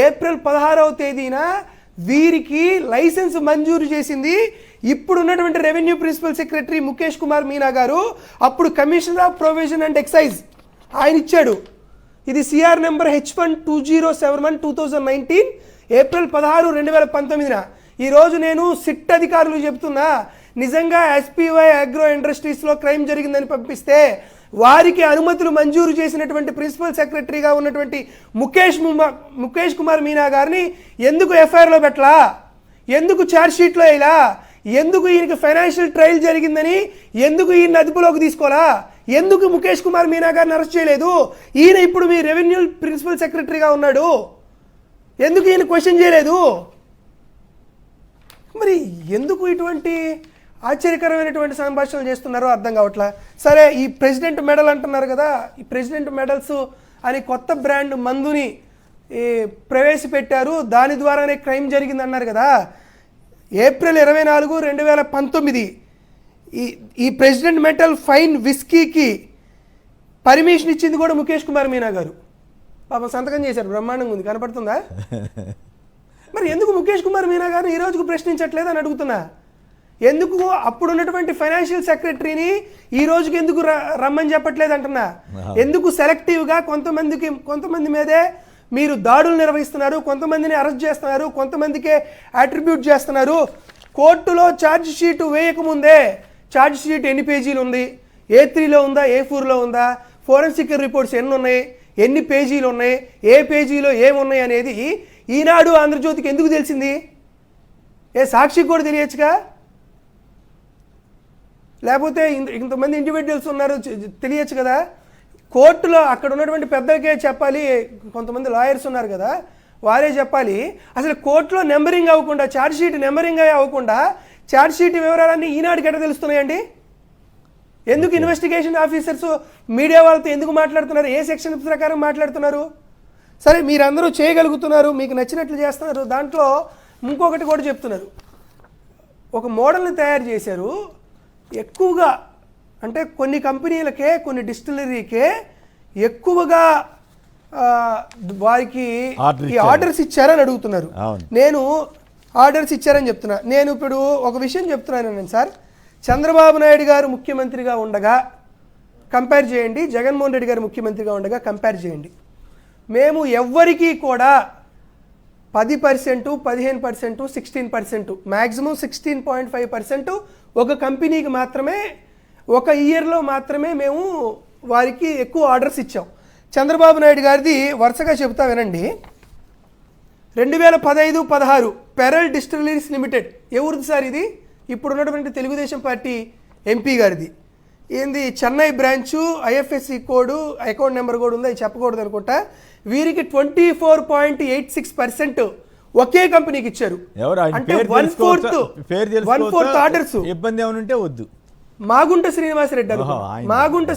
E: ఏప్రిల్ 16వ తేదీన వీరికి లైసెన్స్ మంజూరు చేసింది ఇప్పుడు ఉన్నటువంటి revenue principal secretary Mukesh Kumar Meena గారు, అప్పుడు commissioner of provision and excise ఆయన ఇచ్చాడు. ఇది సిఆర్ నెంబర్ H12071 2019 ఏప్రిల్ 16 2019. ఈరోజు నేను సిట్ అధికారులు చెప్తున్నా, నిజంగా ఎస్పీవై అగ్రో ఇండస్ట్రీస్లో క్రైమ్ జరిగిందని పంపిస్తే వారికి అనుమతులు మంజూరు చేసినటువంటి ప్రిన్సిపల్ సెక్రటరీగా ఉన్నటువంటి ముఖేష్ కుమార్ మీనా గారిని ఎందుకు ఎఫ్ఐఆర్లో పెట్టలా, ఎందుకు ఛార్జ్ షీట్లో వేయలా, ఎందుకు ఈయనకి ఫైనాన్షియల్ ట్రయల్ జరిగిందని ఎందుకు ఈయన అదుపులోకి తీసుకోవాలా, ఎందుకు ముఖేష్ కుమార్ మీనా గారిని అరెస్ట్ చేయలేదు, ఈయన ఇప్పుడు మీ రెవెన్యూ ప్రిన్సిపల్ సెక్రటరీగా ఉన్నాడు, ఎందుకు ఈయన క్వశ్చన్ చేయలేదు? మరి ఎందుకు ఇటువంటి ఆశ్చర్యకరమైనటువంటి సంభాషణలు చేస్తున్నారో అర్థం కావట్లా. సరే, ఈ ప్రెసిడెంట్ మెడల్ అంటున్నారు కదా, ఈ ప్రెసిడెంట్ మెడల్స్ అని కొత్త బ్రాండ్ మందుని ప్రవేశపెట్టారు, దాని ద్వారానే క్రైమ్ జరిగింది అన్నారు కదా. ఏప్రిల్ 24 2019 ఈ ప్రెసిడెంట్ మెటల్ ఫైన్ విస్కీకి పర్మిషన్ ఇచ్చింది కూడా ముఖేష్ కుమార్ మీనా గారు. పాపం సంతకం చేశారు, బ్రహ్మాండంగా ఉంది, కనపడుతుందా? మరి ఎందుకు ముఖేష్ కుమార్ మీనా గారిని ఈ రోజుకు ప్రశ్నించట్లేదు అని అడుగుతున్నా. ఎందుకు అప్పుడు ఉన్నటువంటి ఫైనాన్షియల్ సెక్రటరీని ఈ రోజుకి ఎందుకు రమ్మని చెప్పట్లేదు అంటున్నా. ఎందుకు సెలెక్టివ్గా కొంతమంది మీదే మీరు దాడులు నిర్వహిస్తున్నారు, కొంతమందిని అరెస్ట్ చేస్తున్నారు, కొంతమందికే అట్రిబ్యూట్ చేస్తున్నారు. కోర్టులో ఛార్జ్ షీట్ వేయకముందే ఛార్జ్ షీట్ ఎన్ని పేజీలు ఉంది, A3లో ఉందా, A4లో ఉందా, ఫోరెన్సిక్ రిపోర్ట్స్ ఎన్ని ఉన్నాయి, ఎన్ని పేజీలు ఉన్నాయి, ఏ పేజీలో ఏమున్నాయి అనేది ఈనాడు ఆంధ్రజ్యోతికి ఎందుకు తెలిసింది? సాక్షికి కూడా తెలియచ్చుగా, లేకపోతే ఇంతమంది ఇండివిజువల్స్ ఉన్నారు తెలియచ్చు కదా. కోర్టులో అక్కడ ఉన్నటువంటి పెద్దలకే చెప్పాలి, కొంతమంది లాయర్స్ ఉన్నారు కదా వారే చెప్పాలి. అసలు కోర్టులో నెంబరింగ్ అవ్వకుండా, ఛార్జ్ షీట్ నెంబరింగ్ అవ్వకుండా ఛార్జ్ షీట్ వివరాలన్నీ ఈనాడుకి ఎట్లా తెలుస్తున్నాయండి? ఎందుకు ఇన్వెస్టిగేషన్ ఆఫీసర్స్ మీడియా వాళ్ళతో ఎందుకు మాట్లాడుతున్నారు, ఏ సెక్షన్ ప్రకారం మాట్లాడుతున్నారు? సరే, మీరందరూ చేయగలుగుతున్నారు, మీకు నచ్చినట్లు చేస్తున్నారు. దాంట్లో ఇంకొకటి కూడా చెప్తున్నారు, ఒక మోడల్ని తయారు చేశారు. ఎక్కువగా అంటే కొన్ని కంపెనీలకే, కొన్ని డిస్టిలరీకే ఎక్కువగా వారికి ఈ ఆర్డర్స్ ఇచ్చారని అడుగుతున్నారు. నేను ఆర్డర్స్ ఇచ్చారని చెప్తున్నా. నేను ఇప్పుడు ఒక విషయం చెప్తున్నాను సార్, చంద్రబాబు నాయుడు గారు ముఖ్యమంత్రిగా ఉండగా కంపేర్ చేయండి, జగన్మోహన్ రెడ్డి గారు ముఖ్యమంత్రిగా ఉండగా కంపేర్ చేయండి. మేము ఎవ్వరికీ కూడా 10%, 15%, 16%, మ్యాక్సిమం 16.5% ఒక కంపెనీకి మాత్రమే, ఒక ఇయర్లో మాత్రమే మేము వారికి ఎక్కువ ఆర్డర్స్ ఇచ్చాం. చంద్రబాబు నాయుడు గారిది వరుసగా చెబుతా వినండి. 2015-16 పెరల్ డిస్టిలరీస్ లిమిటెడ్ ఎవరిది సార్ ఇది? ఇప్పుడు ఉన్నటువంటి తెలుగుదేశం పార్టీ ఎంపీ గారిది. ఏంది, Chennai branch, IFSC code, account number కూడా ఉంది, అది చెప్పకూడదు అనుకుంటా. వీరికి 24.86% ఒకే కంపెనీకి ఇచ్చారు. అంటే 1/4 ఆర్డర్స్.
A: ఇబ్బంది ఏమైనా ఉంటే వద్దు.
E: మాగుంట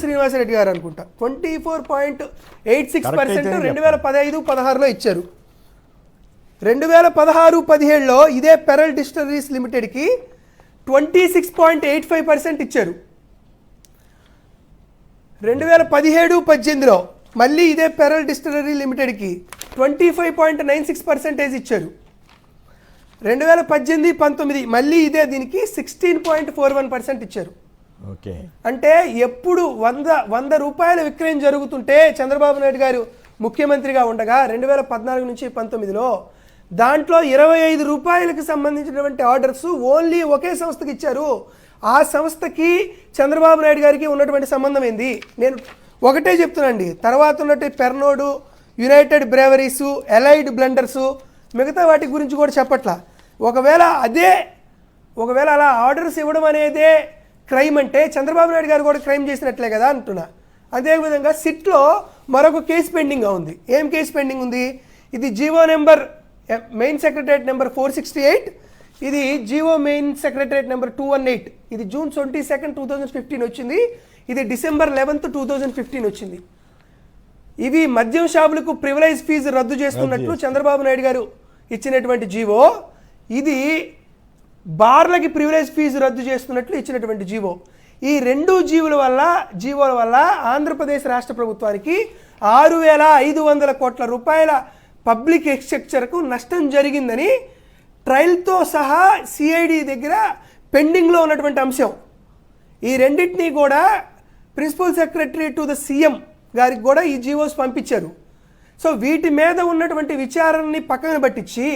E: శ్రీనివాసరెడ్డి గారు అనుకుంటా 24.86% 2015-16లో ఇచ్చారు. 2016-17లో ఇదే పెరల్ డిస్టిలరీస్ లిమిటెడ్కి 26.85% ఇచ్చారు. 2017-18లో మళ్ళీ ఇదే పెరల్ డిస్టిలరీ లిమిటెడ్కి 25.96% ఇచ్చారు. 2018-19 మళ్ళీ ఇదే దీనికి 16.41% ఇచ్చారు.
A: ఓకే,
E: అంటే ఎప్పుడు 100 రూపాయల విక్రయం జరుగుతుంటే చంద్రబాబు నాయుడు గారు ముఖ్యమంత్రిగా ఉండగా 2014 నుంచి 19లో దాంట్లో 25 రూపాయలకు సంబంధించినటువంటి ఆర్డర్స్ ఓన్లీ ఒకే సంస్థకి ఇచ్చారు. ఆ సంస్థకి చంద్రబాబు నాయుడు గారికి ఉన్నటువంటి సంబంధం ఏంది? నేను ఒకటే చెప్తున్నానండి. తర్వాత ఉన్నట్టు పెర్నోడు, యునైటెడ్ బ్రేవరీసు, ఎలైడ్ బ్లెండర్సు, మిగతా వాటి గురించి కూడా చెప్పట్లా. ఒకవేళ అలా ఆర్డర్స్ ఇవ్వడం అనేదే క్రైమ్ అంటే చంద్రబాబు నాయుడు గారు కూడా క్రైమ్ చేసినట్లే కదా అంటున్నా. అదేవిధంగా సిట్లో మరొక కేసు పెండింగ్గా ఉంది. ఏం కేసు పెండింగ్ ఉంది? ఇది GO number main secretariat number 468, ఇది జీవో మెయిన్ సెక్రటరేట్ నెంబర్ 218. ఇది June 22, 2015 వచ్చింది. ఇది December 11, 2015 వచ్చింది. ఇవి మద్యం షాపులకు ప్రివిలైజ్ ఫీజు రద్దు చేస్తున్నట్లు చంద్రబాబు నాయుడు గారు ఇచ్చినటువంటి జీవో. ఇది బార్లకి ప్రివిలైజ్ ఫీజు రద్దు చేస్తున్నట్లు ఇచ్చినటువంటి జీవో. ఈ రెండు జీవోల వల్ల ఆంధ్రప్రదేశ్ రాష్ట్ర ప్రభుత్వానికి 6,500 కోట్ల రూపాయల పబ్లిక్ ఎక్స్చెక్చర్కు నష్టం జరిగిందని ట్రయల్తో సహా సిఐడి దగ్గర పెండింగ్లో ఉన్నటువంటి అంశం. ఈ రెండింటినీ కూడా principal secretary to the CM గారికి కూడా ఈ జీవోస్ పంపించారు. సో వీటి మీద ఉన్నటువంటి విచారణని పక్కన పట్టించి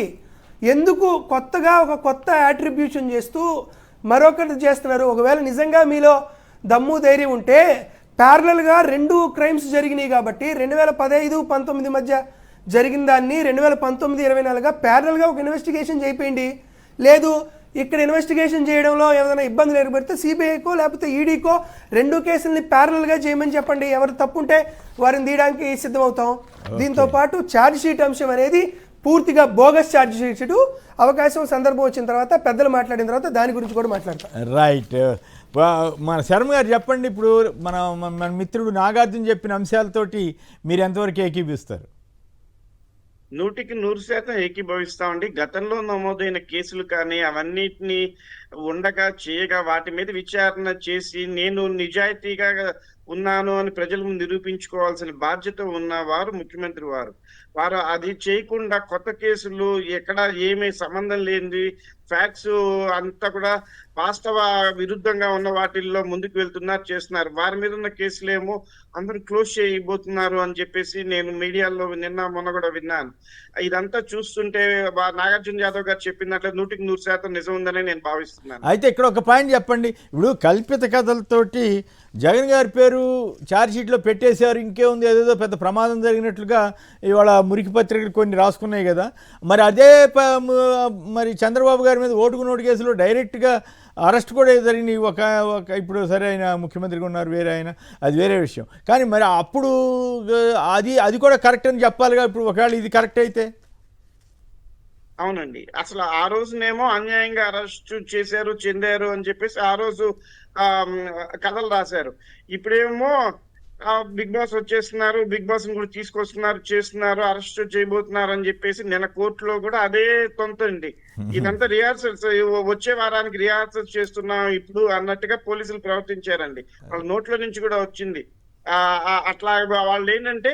E: ఎందుకు కొత్తగా ఒక కొత్త యాట్రిబ్యూషన్ చేస్తూ మరొకటి చేస్తున్నారు? ఒకవేళ నిజంగా మీలో దమ్ము ధైర్యం ఉంటే ప్యారలల్గా 2 క్రైమ్స్ జరిగినాయి కాబట్టి 2015-19 మధ్య జరిగిన దాన్ని 2019-24గా ప్యారలల్గా ఒక ఇన్వెస్టిగేషన్ చేయండి. లేదు ఇక్కడ ఇన్వెస్టిగేషన్ చేయడంలో ఏదైనా ఇబ్బందులు ఏర్పడితే సిబిఐకో లేకపోతే ఈడీకో 2 కేసుల్ని ప్యారలల్గా చేయమని చెప్పండి. ఎవరు తప్పుంటే వారిని తీయడానికి సిద్ధమవుతాం. దీంతో పాటు ఛార్జ్ షీట్ అంశం అనేది పూర్తిగా బోగస్ ఛార్జ్ షీట్. అవకాశం సందర్భం వచ్చిన తర్వాత పెద్దలు మాట్లాడిన తర్వాత దాని గురించి కూడా మాట్లాడతాం.
A: రైట్. మన శర్మ గారు చెప్పండి, ఇప్పుడు మన మిత్రుడు నాగార్జున చెప్పిన అంశాలతోటి మీరు ఎంతవరకు ఏకీపిస్తారు?
C: 100% ఏకీభవిస్తామండి. గతంలో నమోదైన కేసులు కానీ అవన్నిటిని ఉండగా చేయగా వాటి మీద విచారణ చేసి నేను నిజాయితీగా ఉన్నాను అని ప్రజలకు నిరూపించుకోవాల్సిన బాధ్యత ఉన్నవారు ముఖ్యమంత్రి వారు అది చేయకుండా కొత్త కేసులు ఎక్కడ ఏమీ సంబంధం లేనిది ఫ్యాక్ట్స్ అంతా కూడా వాస్తవ విరుద్ధంగా ఉన్న వాటిల్లో ముందుకు వెళ్తున్నారు, చేస్తున్నారు. వారి మీద ఉన్న కేసులేమో అందరూ క్లోజ్ చేయబోతున్నారు అని చెప్పేసి నేను మీడియాలో నిన్న మొన్న కూడా విన్నాను. ఇదంతా చూస్తుంటే నాగార్జున యాదవ్ గారు చెప్పినట్లు 100% నిజం ఉందని నేను భావిస్తున్నాను.
A: అయితే ఇక్కడ ఒక పాయింట్ చెప్పండి. ఇప్పుడు కల్పిత కథలతోటి జగన్ గారి పేరు ఛార్జ్షీట్లో పెట్టేశారు, ఇంకేముంది ఏదేదో పెద్ద ప్రమాదం జరిగినట్లుగా ఇవాళ మురికి పత్రికలు కొన్ని రాసుకున్నాయి కదా. మరి అదే మరి చంద్రబాబు గారి మీద ఓటుకు నోటు కేసులో డైరెక్ట్గా అరెస్ట్ కూడా జరిగింది. ఒక ఇప్పుడు సరే ఆయన ముఖ్యమంత్రిగా ఉన్నారు, వేరే ఆయన, అది వేరే విషయం. కానీ మరి అప్పుడు అది కూడా కరెక్ట్ అని చెప్పాలిగా. ఇప్పుడు ఒకవేళ ఇది కరెక్ట్ అయితే
C: అవునండి. అసలు ఆ రోజునేమో అన్యాయంగా అరెస్ట్ చేశారు, చెందారు అని చెప్పేసి ఆ రోజు కథలు రాశారు. ఇప్పుడేమో బిగ్ బాస్ వచ్చేస్తున్నారు, బిగ్ బాస్ కూడా తీసుకొస్తున్నారు, చేస్తున్నారు, అరెస్ట్ చేయబోతున్నారు అని చెప్పేసి నిన్న కోర్టులో కూడా అదే తొంతండి. ఇదంతా రిహార్సల్స్, వచ్చే వారానికి రిహార్సల్స్ చేస్తున్నాం ఇప్పుడు అన్నట్టుగా పోలీసులు ప్రవర్తించారండి. వాళ్ళ నోట్ల నుంచి కూడా వచ్చింది. అట్లా వాళ్ళు ఏంటంటే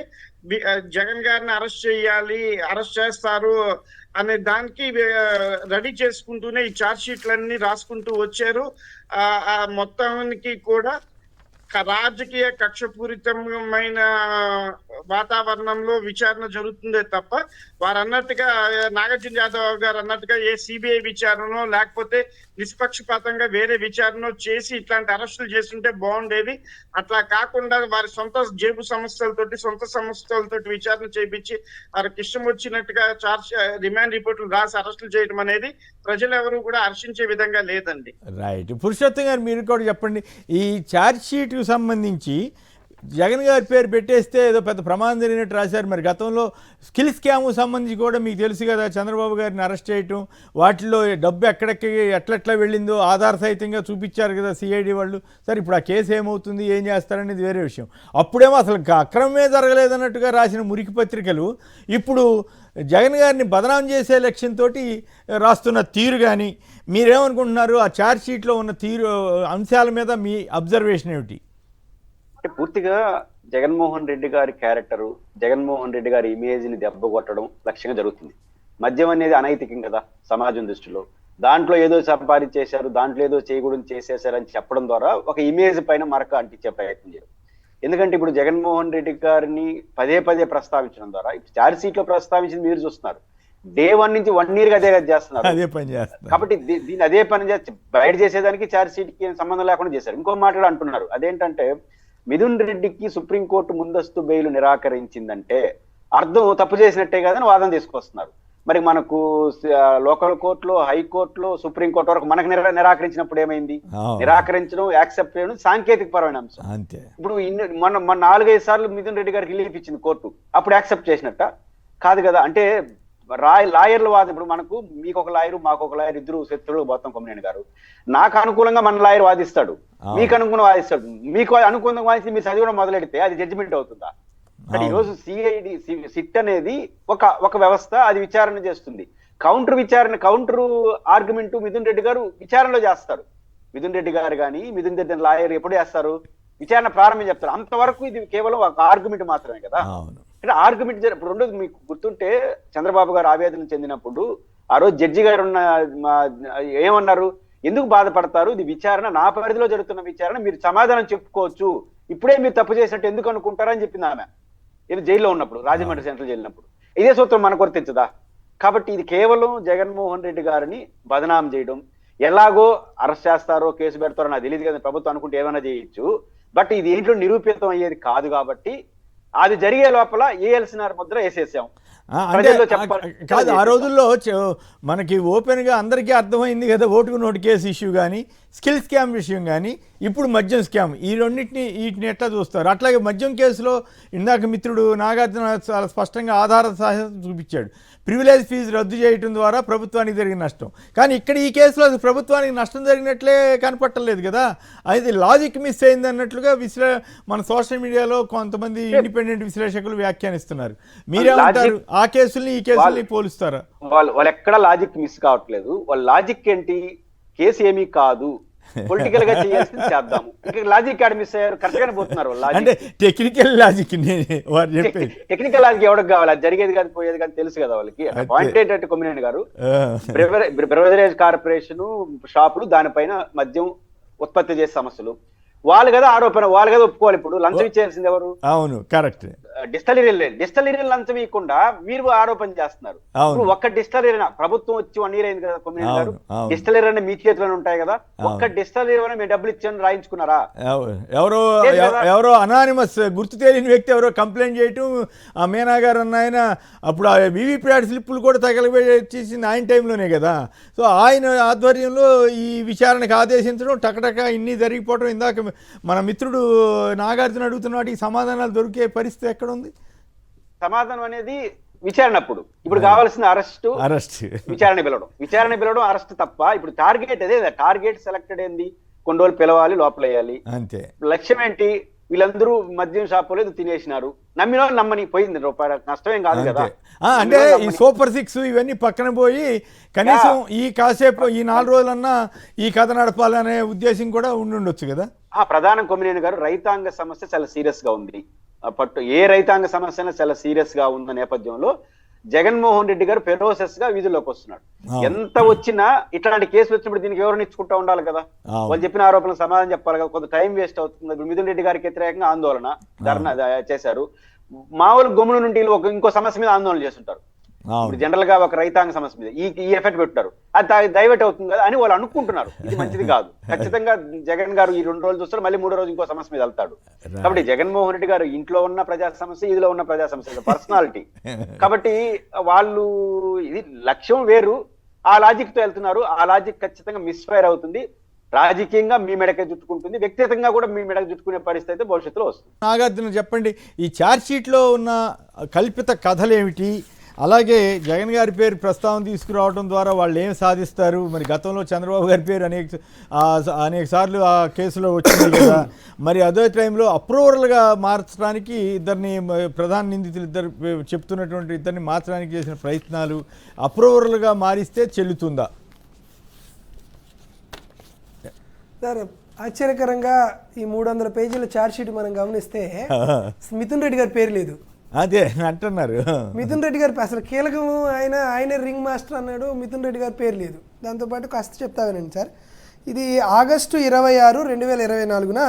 C: జగన్ గారిని అరెస్ట్ చేయాలి, అరెస్ట్ చేస్తారు అనే దానికి రెడీ చేసుకుంటూనే ఈ ఛార్జ్ షీట్లన్నీ రాసుకుంటూ వచ్చారు. మొత్తానికి కూడా రాజకీయ కక్షపూరితమైన వాతావరణంలో విచారణ జరుగుతుందే తప్ప వారు అన్నట్టుగా నాగార్జున యాదవ్ గారు అన్నట్టుగా ఏ సిబిఐ విచారణో లేకపోతే నిష్పక్షపాతంగా వేరే విచారణ చేసి ఇట్లాంటి అరెస్టులు చేస్తుంటే బాగుండేది. అట్లా కాకుండా వారి సొంత జేబు సంస్థలతోటి విచారణ చేయించి వారికి ఇష్టం వచ్చినట్టుగా రిమాండ్ రిపోర్టులు రాసి అరెస్టులు చేయడం అనేది ప్రజలు ఎవరు కూడా హర్షించే విధంగా లేదండి.
A: రైట్. పురుషోత్తం గారు మీరు కూడా చెప్పండి, ఈ ఛార్జ్ షీట్కు సంబంధించి జగన్ గారి పేరు పెట్టేస్తే ఏదో పెద్ద ప్రమాదం జరిగినట్టు రాశారు. మరి గతంలో స్కిల్ స్కామ్ సంబంధించి కూడా మీకు తెలుసు కదా, చంద్రబాబు గారిని అరెస్ట్ చేయటం, వాటిలో డబ్బు ఎట్లెట్లా వెళ్ళిందో ఆధార సహితంగా చూపించారు కదా సిఐడి వాళ్ళు. సరే ఇప్పుడు ఆ కేసు ఏమవుతుంది, ఏం చేస్తారనేది వేరే విషయం. అప్పుడేమో అసలు అక్రమమే జరగలేదన్నట్టుగా రాసిన మురికి పత్రికలు ఇప్పుడు జగన్ గారిని బదనాం చేసే లక్ష్యంతో రాస్తున్న తీరు కానీ మీరేమనుకుంటున్నారు? ఆ ఛార్జ్ షీట్లో ఉన్న తీరు అంశాల మీద మీ అబ్జర్వేషన్ ఏమిటి?
B: అంటే పూర్తిగా జగన్మోహన్ రెడ్డి గారి క్యారెక్టరు, జగన్మోహన్ రెడ్డి గారి ఇమేజ్ ని దెబ్బ కొట్టడం లక్ష్యంగా జరుగుతుంది. మద్యం అనేది అనైతికం కదా సమాజం దృష్టిలో. దాంట్లో ఏదో సంపాదించేశారు, దాంట్లో ఏదో చేయకూడదు చేసేశారని చెప్పడం ద్వారా ఒక ఇమేజ్ పైన మరక అంటించే ప్రయత్నం చేయడం. ఎందుకంటే ఇప్పుడు జగన్మోహన్ రెడ్డి గారిని పదే ప్రస్తావించడం ద్వారా ఇప్పుడు ఛార్జ్ షీట్ లో ప్రస్తావించింది మీరు చూస్తున్నారు. డే 1 నుంచి 1 year అదే చేస్తున్నారు. కాబట్టి దీన్ని అదే పని చేసి బయట చేసేదానికి ఛార్జ్ షీట్ కి సంబంధం లేకుండా చేశారు. ఇంకో మాట కూడా అంటున్నారు, అదేంటంటే మిథున్ రెడ్డికి సుప్రీంకోర్టు ముందస్తు బెయిల్ నిరాకరించిందంటే అర్థం తప్పు చేసినట్టే కాదని వాదన తీసుకొస్తున్నారు. మరి మనకు లోకల్ కోర్టులో, హైకోర్టులో, సుప్రీంకోర్టు వరకు మనకు నిరాకరించినప్పుడు ఏమైంది? నిరాకరించడం, యాక్సెప్ట్ చేయడం సాంకేతిక పరమైన అంశం. ఇప్పుడు మన 4-5 సార్లు మిథున్ రెడ్డి గారికి రిలీఫ్ ఇచ్చింది కోర్టు, అప్పుడు యాక్సెప్ట్ చేసినట్ట కాదు కదా. అంటే లాయర్ల వాదం, ఇప్పుడు మనకు మీకు ఒక లాయరు మాకు ఒక లాయర్, ఇద్దరు శత్రువులు పోతాం కొమ్మినేని గారు. నాకు అనుకూలంగా మన లాయర్ వాదిస్తాడు, మీకు అనుకూలంగా వాదిస్తాడు. మీకు అనుకూలంగా వాదిస్తే మీరు చదివడం మొదలెడితే అది జడ్జిమెంట్ అవుతుందా? అంటే ఈరోజు సిఐడి సిట్ అనేది ఒక వ్యవస్థ, అది విచారణ చేస్తుంది. కౌంటర్ ఆర్గ్యుమెంట్ మిథున్ రెడ్డి గారు విచారణలో చేస్తారు. మిథున్ రెడ్డి గారు కానీ మిథున్ రెడ్డి లాయర్ ఎప్పుడు చేస్తారు? విచారణ ప్రారంభం చెప్తారు. అంతవరకు ఇది కేవలం ఒక ఆర్గ్యుమెంట్ మాత్రమే కదా. అంటే ఆర్గ్యుమెంట్ ఇప్పుడు రెండోది మీకు గుర్తుంటే చంద్రబాబు గారు ఆవేదన చెందినప్పుడు ఆ రోజు జడ్జి గారు ఏమన్నారు? ఎందుకు బాధపడతారు, ఇది విచారణ, నా పరిధిలో జరుగుతున్న విచారణ, మీరు సమాధానం చెప్పుకోవచ్చు, ఇప్పుడే మీరు తప్పు చేసినట్టు ఎందుకు అనుకుంటారని చెప్పింది ఆమె. ఇది జైల్లో ఉన్నప్పుడు, రాజమండ్రి సెంట్రల్ జైలు ఉన్నప్పుడు. ఇదే సూత్రం మనకు వర్తించదా? కాబట్టి ఇది కేవలం జగన్మోహన్ రెడ్డి గారిని బదనాం చేయడం. ఎలాగో అరెస్ట్ చేస్తారో కేసు పెడతారో నాకు తెలియదు కదా, ప్రభుత్వం అనుకుంటే ఏమైనా చేయొచ్చు. బట్ ఇది ఏంటో నిరూపితం అయ్యేది కాదు కాబట్టి అది జరిగే లోపల ఏఎల్సినార్ ముద్ర వేసేసాం.
A: అంటే కాదు, ఆ రోజుల్లో మనకి ఓపెన్గా అందరికీ అర్థమైంది కదా, ఓటుకు నోటు కేసు ఇష్యూ కానీ స్కిల్ స్కామ్ విషయం కానీ ఇప్పుడు మద్యం స్కామ్, ఈ వీటిని ఎట్లా చూస్తారు? అట్లాగే మద్యం కేసులో ఇందాక మిత్రుడు నాగార్జున చాలా స్పష్టంగా ఆధార సహాయం చూపించాడు. ప్రివిలేజ్ ఫీజు రద్దు చేయడం ద్వారా ప్రభుత్వానికి జరిగిన నష్టం, కానీ ఇక్కడ ఈ కేసులో అది ప్రభుత్వానికి నష్టం జరిగినట్లే కనపట్టలేదు కదా. అది లాజిక్ మిస్ అయింది అన్నట్లుగా మన సోషల్ మీడియాలో కొంతమంది ఇండిపెండెంట్ విశ్లేషకులు వ్యాఖ్యానిస్తున్నారు. మీరేమంటారు? ఆ కేసుల్ని ఈ కేసుల్ని పోలుస్తారా?
B: వాళ్ళు ఎక్కడ లాజిక్ మిస్ కావట్లేదు. వాళ్ళ లాజిక్ ఏంటి? కేసు ఏమీ కాదు, పొలిటికల్ గా చేయాల్సింది చేద్దాము. ఇంకా లాజిక్ ఆడ మిస్ అయ్యారు, కరెక్ట్ గానే పోతున్నారు.
A: అంటే టెక్నికల్ లాజిక్,
B: టెక్నికల్ లాజిక్ ఎవరికి కావాలి? అది జరిగేది కాదు పోయేది కానీ తెలుసు కదా వాళ్ళకి. పాయింట్ ఏంటంటే కొమ్మినేని గారు, బ్రెవరేజ్ కార్పొరేషన్ షాపులు, దానిపైన మద్యం ఉత్పత్తి చేసే సమస్యలు, వాళ్ళు కదా ఆరోపణ, వాళ్ళు కదా ఒప్పుకోవాలి. ఇప్పుడు లంచం ఇచ్చేయాల్సింది ఎవరు?
A: అవును, కరెక్ట్.
B: డిస్టలరీ లంచం ఇవ్వకుండా మీరు ఆరోపణ చేస్తున్నారు. ఇప్పుడు ఒక్క డిస్టలరీ, ప్రభుత్వం వచ్చి 1 year అయింది కదా కొమ్మినేని గారు, డిస్టలరీ అనే మీ చేతిలోనే ఉంటాయి కదా, ఒక్క డిస్టలరీ మీరు డబ్బులు ఇచ్చాను రాయించుకున్నారా?
A: ఎవరో అనానిమస్ గుర్తు తెలియని వ్యక్తి ఎవరో కంప్లైంట్ చేయటం, ఆ మీనా గారు అన్న ఆయన అప్పుడు ఆ వివిప్యాట్ స్లిప్పులు కూడా తగలబెట్టేసింది ఆయన టైంలోనే కదా. సో ఆయన ఆధ్వర్యంలో ఈ విచారణకు ఆదేశించడం, టకటక ఇన్ని జరిగిపోవడం. ఇందాక మన మిత్రుడు నాగార్జున అడుగుతున్న వాటికి సమాధానాలు దొరికే పరిస్థితి ఎక్కడ ఉంది?
B: సమాధానం అనేది విచారణ. ఇప్పుడు కావాల్సిన అరెస్ట్, విచారణ పిలవడం అరెస్ట్ తప్ప. ఇప్పుడు టార్గెట్ అదే, టార్గెట్ సెలెక్టెడ్ ఏంది? కొన్ని రోజులు పిలవాలి, లోపల వేయాలి, అంతే. లక్ష్యం ఏంటి? వీళ్ళందరూ మద్యం షాపు లేదు తినేసినారు, నమ్మిన వాళ్ళు నమ్మని పోయింది, రూపాయల నష్టమేం కాదు కదా.
A: అంటే ఈ సూపర్ 6 ఇవన్నీ పక్కన పోయి కనీసం ఈ కాసేపు ఈ 4 రోజులన్నా ఈ కథ నడపాలనే ఉద్దేశం కూడా ఉండొచ్చు కదా.
B: ప్రధానం కొమ్మినేని గారు, రైతాంగ సమస్య చాలా సీరియస్ గా ఉంది. ఏ రైతాంగ సమస్య చాలా సీరియస్ గా ఉన్న నేపథ్యంలో జగన్మోహన్ రెడ్డి గారు ఫెరోసెస్ గా వీధుల్లోకి వస్తున్నాడు. ఎంత వచ్చినా ఇట్లాంటి కేసులు వచ్చినప్పుడు దీనికి ఎవరు ఇచ్చుకుంటా ఉండాలి కదా. వాళ్ళు చెప్పిన ఆరోపణలకు సమాధానం చెప్పాలి కదా. కొంత టైం వేస్ట్ అవుతుంది. ఇప్పుడు మిథున్ రెడ్డి గారికి వ్యతిరేకంగా ఆందోళన ధర్నా చేశారు. మామూలు గమ్ముల నుండి ఇంకో సమస్య మీద ఆందోళన చేస్తుంటారు. ఇప్పుడు జనరల్ గా ఒక రైతాంగ సమస్య మీద ఈ ఎఫెక్ట్ పెట్టారు, అది డైవర్ట్ అవుతుంది కదా అని వాళ్ళు అనుకుంటున్నారు. ఇది మంచిది కాదు. ఖచ్చితంగా జగన్ గారు ఈ 2 రోజులు చూస్తారు, మళ్ళీ 3వ రోజు ఇంకో సమస్య మీద వెళ్తాడు. కాబట్టి జగన్మోహన్ రెడ్డి గారు ఇంట్లో ఉన్న ప్రజా సమస్య, ఇదిలో ఉన్న ప్రజా సమస్య పర్సనాలిటీ. కాబట్టి వాళ్ళు ఇది లక్ష్యం వేరు, ఆ లాజిక్ తో వెళ్తున్నారు. ఆ లాజిక్ ఖచ్చితంగా మిస్ఫైర్ అవుతుంది. రాజకీయంగా మీ మెడకే చుట్టుకుంటుంది, వ్యక్తిగతంగా కూడా మీ మెడకు చుట్టుకునే పరిస్థితి అయితే భవిష్యత్తులో వస్తుంది.
A: నాగార్జున చెప్పండి, ఈ ఛార్జ్ షీట్లో ఉన్న కల్పిత కథలు ఏమిటి? అలాగే జగన్ గారి పేరు ప్రస్తావన తీసుకురావడం ద్వారా వాళ్ళు ఏం సాధిస్తారు? మరి గతంలో చంద్రబాబు గారి పేరు అనేక సార్లు ఆ కేసులో వచ్చింది కదా. మరి అదే టైంలో అప్రూవల్గా మార్చడానికి ఇద్దరిని, ప్రధాన నిందితులు ఇద్దరు చెప్తున్నటువంటి ఇద్దరిని మార్చడానికి చేసిన ప్రయత్నాలు అప్రూవల్గా మారిస్తే చెల్లుతుందా?
E: సార్, ఆశ్చర్యకరంగా ఈ 300 పేజీల ఛార్జ్షీట్ మనం గమనిస్తే మిథున్ రెడ్డి గారి పేరు లేదు.
A: అదే అంటున్నారు.
E: మిథున్ రెడ్డి గారి అసలు కీలకం ఆయన రింగ్ మాస్టర్ అన్నాడు. మిథున్ రెడ్డి గారి పేరు లేదు. దాంతోపాటు కాస్త చెప్తావేనండి సార్, ఇది ఆగస్టు 26, 2024న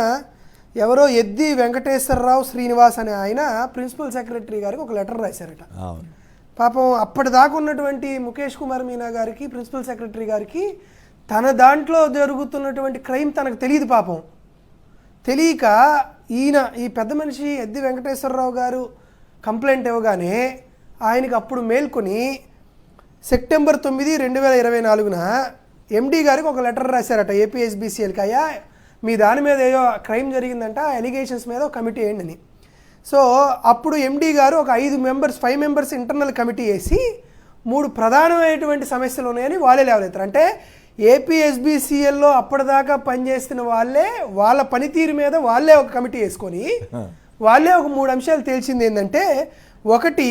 E: ఎవరో ఎద్ది వెంకటేశ్వరరావు శ్రీనివాస్ అనే ఆయన ప్రిన్సిపల్ సెక్రటరీ గారికి ఒక లెటర్ రాశారట. పాపం అప్పటిదాకా ఉన్నటువంటి ముఖేష్ కుమార్ మీనా గారికి, ప్రిన్సిపల్ సెక్రటరీ గారికి తన దాంట్లో జరుగుతున్నటువంటి క్రైమ్ తనకు తెలియదు. పాపం తెలియక ఈ పెద్ద మనిషి ఎద్ది వెంకటేశ్వరరావు గారు కంప్లైంట్ ఇవ్వగానే ఆయనకి అప్పుడు మేల్కొని సెప్టెంబర్ 9, 2024న ఎండీ గారికి ఒక లెటర్ రాశారట ఏపీఎస్బీసీఎల్కి. అయ్యా, మీ దాని మీద ఏదో క్రైమ్ జరిగిందంట, ఎలిగేషన్స్ మీద ఒక కమిటీ వేయండి అని. సో అప్పుడు ఎండీ గారు ఒక 5 మెంబర్స్ ఇంటర్నల్ కమిటీ వేసి 3 ప్రధానమైనటువంటి సమస్యలు ఉన్నాయని వాళ్ళే లేవనెత్తారు. అంటే ఏపీఎస్బిసిఎల్లో అప్పటిదాకా పనిచేస్తున్న వాళ్ళే వాళ్ళ పనితీరు మీద వాళ్ళే ఒక కమిటీ వేసుకొని వాళ్ళే ఒక 3 అంశాలు తేల్చింది ఏంటంటే, ఒకటి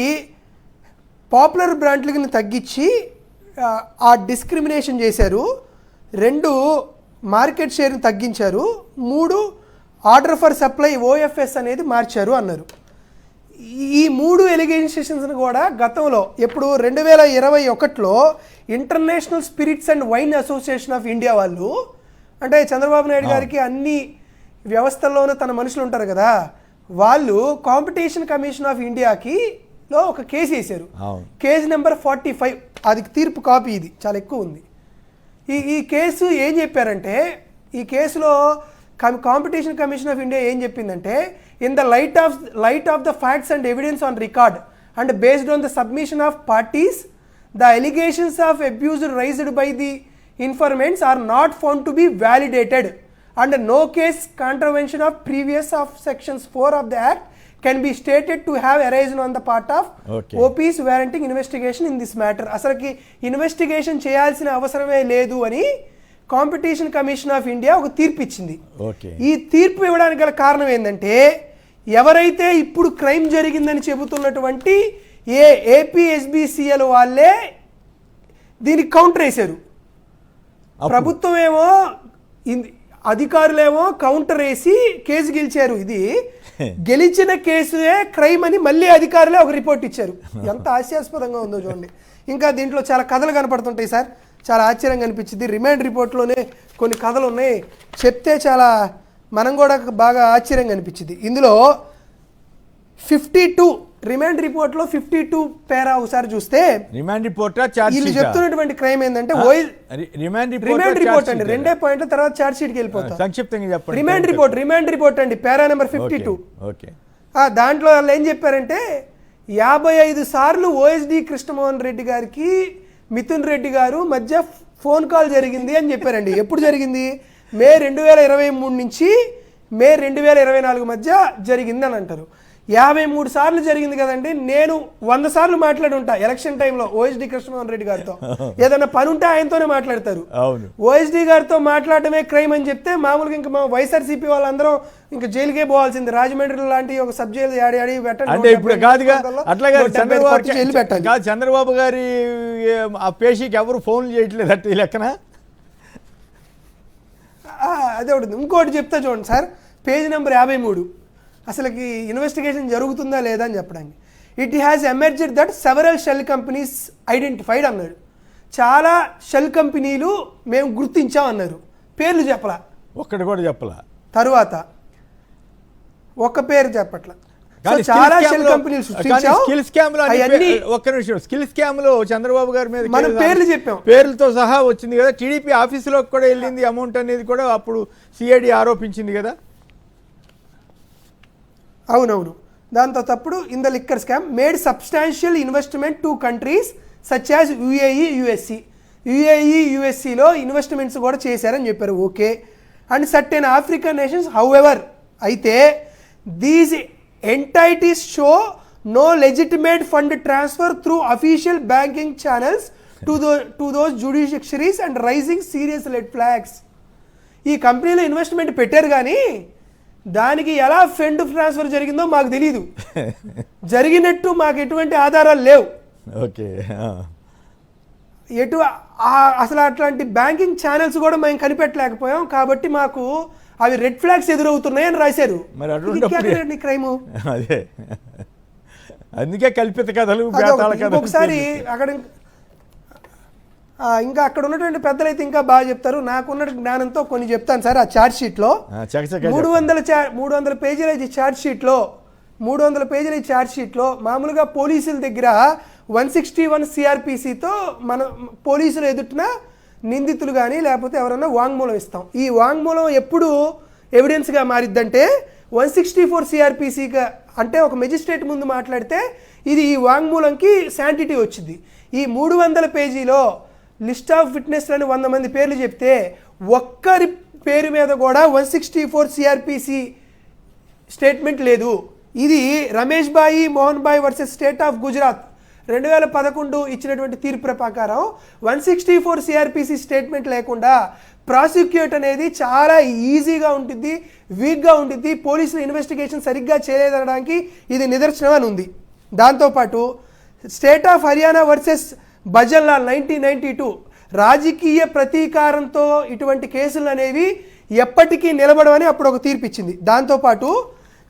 E: పాపులర్ బ్రాండ్లను తగ్గించి ఆ డిస్క్రిమినేషన్ చేశారు, 2 మార్కెట్ షేర్ని తగ్గించారు, 3 ఆర్డర్ ఫర్ సప్లై ఓఎఫ్ఎస్ అనేది మార్చారు అన్నారు. ఈ 3 ఎలిగేషన్స్ని కూడా గతంలో ఎప్పుడు 2021లో International Spirits and Wine Association of India వాళ్ళు, అంటే చంద్రబాబు నాయుడు గారికి అన్ని వ్యవస్థల్లోనూ తన మనుషులు ఉంటారు కదా, వాళ్ళు కాంపిటీషన్ కమిషన్ ఆఫ్ ఇండియాకి లో ఒక కేసు వేశారు. కేసు నెంబర్ 45, అది తీర్పు కాపీ, ఇది చాలా ఎక్కువ ఉంది. ఈ కేసు ఏం చెప్పారంటే, ఈ కేసులో కాంపిటీషన్ కమిషన్ ఆఫ్ ఇండియా ఏం చెప్పిందంటే, in the light of the facts and evidence on record and based on the submission of parties, the allegations of abuse raised by the informants are not found to be validated and no case contravention of previous of sections 4 of the act can be stated to have arisen on the part of OPs warranting investigation in this matter. అసలుకి investigation చేయాల్సిన అవసరమే లేదు అని competition commission of India ఒక తీర్పు ఇచ్చింది. ఈ తీర్పు ఇవ్వడానికి గల కారణం ఏంటంటే, ఎవరైతే ఇప్పుడు క్రైమ్ జరిగిందని చెబుతున్నటువంటి ఏపీఎస్బిసిఎల్ వాళ్ళే దీనికి కౌంటర్ వేశారు. ప్రభుత్వం ఏమో, అధికారులేమో కౌంటర్ వేసి కేసు గెలిచారు. ఇది గెలిచిన కేసుయే క్రైమ్ అని మళ్ళీ అధికారులే ఒక రిపోర్ట్ ఇచ్చారు. ఎంత హాస్యాస్పదంగా ఉందో చూడండి. ఇంకా దీంట్లో చాలా కథలు కనపడుతుంటాయి సార్, చాలా ఆశ్చర్యంగా అనిపించింది. రిమాండ్ రిపోర్ట్లోనే కొన్ని కథలు ఉన్నాయి, చెప్తే చాలా మనం కూడా బాగా ఆశ్చర్యంగా అనిపించింది. ఇందులో 52 రిమాండ్ రిపోర్ట్లో 52 పేరా ఒకసారి చూస్తే,
A: రిమాండ్ రిపోర్ట్
E: వీళ్ళు చెప్తున్నటువంటి క్రైమ్ ఏంటంటే, రిమాండ్ రిపోర్ట్ అండి, 2 పాయింట్ల తర్వాత చార్జ్ షీట్కి వెళ్ళిపోతాం.
A: సంక్షిప్తంగా చెప్పండి.
E: రిమాండ్ రిపోర్ట్ అండి, పేరా నెంబర్ 52. దాంట్లో వాళ్ళు ఏం చెప్పారంటే, 55 సార్లు ఓఎస్డి కృష్ణమోహన్ రెడ్డి గారికి మిథున్ రెడ్డి గారు మధ్య ఫోన్ కాల్ జరిగింది అని చెప్పారండి. ఎప్పుడు జరిగింది? మే 2023 నుంచి మే 2024 మధ్య జరిగింది అని అంటారు. 53 సార్లు జరిగింది కదండి. నేను 100 సార్లు మాట్లాడి ఉంటా ఎలక్షన్ టైంలో ఓఎస్డి కృష్ణమోహన్ రెడ్డి గారితో. ఏదైనా పని ఉంటే ఆయనతోనే మాట్లాడతారు. ఓఎస్డి గారితో మాట్లాడటమే క్రైమ్ అని చెప్తే మామూలుగా ఇంకా మా వైఎస్ఆర్సీపీ వాళ్ళందరూ ఇంకా జైలుకే పోవాల్సింది. రాజమండ్రి లాంటి ఒక సబ్ జైలు ఆడి
A: అంటే ఇప్పుడు కాదుగా, అట్లాగా చంద్రబాబు గారి ఆ పేషీకి ఎవరు ఫోన్ చేయట్లేదు అట్ట ఈ లెక్కన.
E: అదే ఒకటి. ఇంకోటి చెప్తా చూడండి సార్, పేజ్ నెంబర్ 53, అసలుకి ఇన్వెస్టిగేషన్ జరుగుతుందా లేదా అని చెప్పడానికి. It has emerged that several shell companies identified అన్నాడు. చాలా షెల్ కంపెనీలు మేము గుర్తించాం అన్నారు, పేర్లు చెప్పలా,
A: ఒక్కటి కూడా చెప్పలా.
E: తరువాత ఒక్క పేరు చెప్పట్లా. చాలా షెల్ కంపెనీలు
A: స్కిల్ స్కామ్ లో చంద్రబాబు గారి మీద
E: మనం పేర్లు చెప్పాం,
A: పేర్లతో సహా వచ్చింది కదా. టీడీపీ ఆఫీసులోకి కూడా వెళ్ళింది అమౌంట్ అనేది కూడా అప్పుడు సిఐడి ఆరోపించింది కదా.
E: అవునవును. దాంతో తప్పుడు in the liquor scam made substantial investment to countries such as UAE USC. UAE యుఎస్సిలో ఇన్వెస్ట్మెంట్స్ కూడా చేశారని చెప్పారు. Okay. And certain African nations however, అయితే these entities show no legitimate fund transfer through official banking channels to those judiciaries and raising serious red flags. ఈ కంపెనీలో investment పెట్టారు కానీ దానికి ఎలా ఫండ్ ట్రాన్స్ఫర్ జరిగిందో మాకు తెలియదు, జరిగినట్టు మాకు ఎటువంటి ఆధారాలు లేవు.
A: ఓకే.
E: అసలు అట్లాంటి బ్యాంకింగ్ ఛానల్స్ కూడా మేము కనిపెట్టలేకపోయాం కాబట్టి మాకు అవి రెడ్ ఫ్లాగ్స్ ఎదురవుతున్నాయి అని రాశారు.
A: మరి అటువంటి
E: క్రైమ్
A: అదే, అందుకే కల్పిత కథలు.
E: ఒకసారి అక్కడ ఇంకా అక్కడ ఉన్నటువంటి పెద్దలైతే ఇంకా బాగా చెప్తారు. నాకున్న జ్ఞానంతో కొన్ని చెప్తాను సార్. ఆ ఛార్జ్ షీట్లో 300 పేజీల ఛార్జ్ షీట్లో 300 పేజీల ఛార్జ్ షీట్లో మామూలుగా పోలీసుల దగ్గర 161 సిఆర్పిసితో మన పోలీసులు ఎదుటిన నిందితులు కానీ లేకపోతే ఎవరైనా వాంగ్మూలం ఇస్తాం. ఈ వాంగ్మూలం ఎప్పుడు ఎవిడెన్స్గా మారిద్దంటే 164 సిఆర్పిసిగా, అంటే ఒక మెజిస్ట్రేట్ ముందు మాట్లాడితే ఇది ఈ వాంగ్మూలంకి శాంటిటీ వచ్చింది. ఈ 300 పేజీలో లిస్ట్ ఆఫ్ విట్నెస్లను 100 మంది పేర్లు చెప్తే ఒక్కరి పేరు మీద కూడా 164 సిఆర్పిసి స్టేట్మెంట్ లేదు. ఇది రమేష్ భాయి మోహన్ భాయ్ వర్సెస్ స్టేట్ ఆఫ్ గుజరాత్ 2011 ఇచ్చినటువంటి తీర్పు ప్రకారం 164 సిఆర్పిసి స్టేట్మెంట్ లేకుండా ప్రాసిక్యూట్ అనేది చాలా ఈజీగా ఉంటుంది, వీక్గా ఉంటుంది, పోలీసులు ఇన్వెస్టిగేషన్ సరిగ్గా చేయలేదనడానికి ఇది నిదర్శనం అని ఉంది. దాంతోపాటు state of Haryana versus Bhajan Lal 1992 రాజకీయ ప్రతీకారంతో ఇటువంటి కేసులు అనేవి ఎప్పటికీ నిలబడవని అప్పుడు ఒక తీర్పు ఇచ్చింది. దాంతోపాటు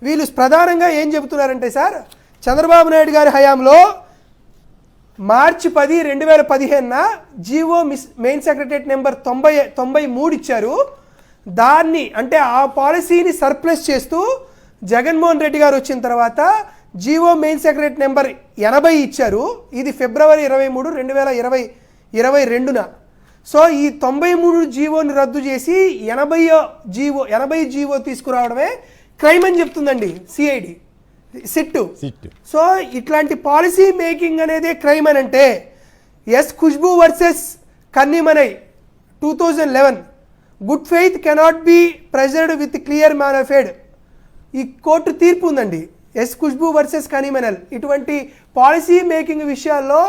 E: వీళ్ళు ప్రధానంగా ఏం చెబుతున్నారంటే సార్, చంద్రబాబు నాయుడు గారి హయాంలో మార్చి 10, 2015 జీవో మెయిన్ సెక్రటరేట్ నెంబర్ 93 ఇచ్చారు. దాన్ని అంటే ఆ పాలసీని సర్ప్లస్ చేస్తూ జగన్మోహన్ రెడ్డి గారు వచ్చిన తర్వాత జీవో మెయిన్ సెక్రటరేట్ నెంబర్ 80 ఇచ్చారు. ఇది ఫిబ్రవరి 23, 2022. సో ఈ 93 జీవోని రద్దు చేసి 80 జీవో తీసుకురావడమే క్రైమ్ అని చెప్తుందండి సిఐడి సిట్టు. సో ఇట్లాంటి పాలసీ మేకింగ్ అనేది క్రైమ్ అని అంటే S Khushboo versus Kannimanai 2011 good faith cannot be pressured with clear manifest ఈ కోర్టు తీర్పు ఉందండి. ఎస్ ఖుష్బూ వర్సెస్ కన్నిమనల్ ఇటువంటి పాలసీ మేకింగ్ విషయాల్లో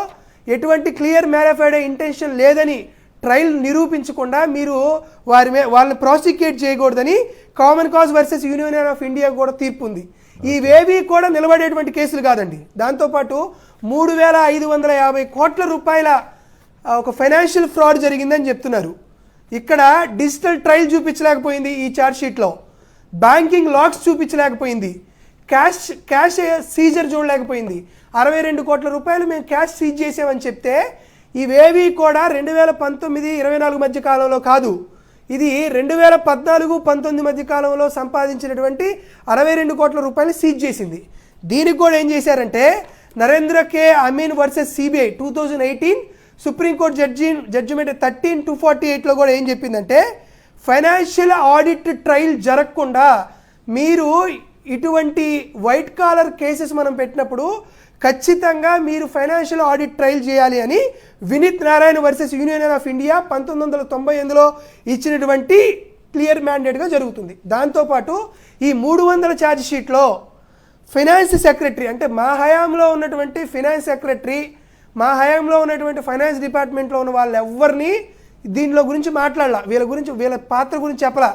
E: ఎటువంటి క్లియర్ మ్యానిఫెడ్ ఇంటెన్షన్ లేదని ట్రయల్ నిరూపించకుండా మీరు వాళ్ళని ప్రాసిక్యూట్ చేయకూడదని common cause versus Union of India కూడా తీర్పు ఉంది. ఇవేవి కూడా నిలబడేటువంటి కేసులు కాదండి. దాంతోపాటు 3,550 కోట్ల రూపాయల ఒక ఫైనాన్షియల్ ఫ్రాడ్ జరిగిందని చెప్తున్నారు. ఇక్కడ డిజిటల్ ట్రయల్ చూపించలేకపోయింది ఈ ఛార్జ్షీట్లో, బ్యాంకింగ్ లాక్స్ చూపించలేకపోయింది, క్యాష్ సీజర్ చూడలేకపోయింది. 62 కోట్ల రూపాయలు మేము క్యాష్ సీజ్ చేసామని చెప్తే ఇవేవి కూడా 2019-24 మధ్య కాలంలో కాదు, ఇది 2014-19 మధ్య కాలంలో సంపాదించినటువంటి 62 కోట్ల రూపాయలు సీజ్ చేసింది. దీనికి కూడా ఏం చేశారంటే Narendra K Amin versus CBI 2018 supreme court judgement 13/248లో కూడా ఏం చెప్పిందంటే ఫైనాన్షియల్ ఆడిట్ ట్రయల్ జరగకుండా మీరు ఇటువంటి వైట్ కాలర్ కేసెస్ మనం పెట్టినప్పుడు ఖచ్చితంగా మీరు ఫైనాన్షియల్ ఆడిట్ ట్రయల్ చేయాలి అని Vineet Narain versus Union of India 1998లో ఇచ్చినటువంటి క్లియర్ మ్యాండేట్గా జరుగుతుంది. దాంతోపాటు ఈ 300 ఛార్జ్ షీట్లో ఫైనాన్స్ సెక్రటరీ అంటే మా హయాంలో ఉన్నటువంటి ఫైనాన్స్ సెక్రటరీ, మా హయాంలో ఉన్నటువంటి ఫైనాన్స్ డిపార్ట్మెంట్లో ఉన్న వాళ్ళు ఎవరిని దీంట్లో గురించి మాట్లాడాల, వీళ్ళ పాత్ర గురించి చెప్పలా.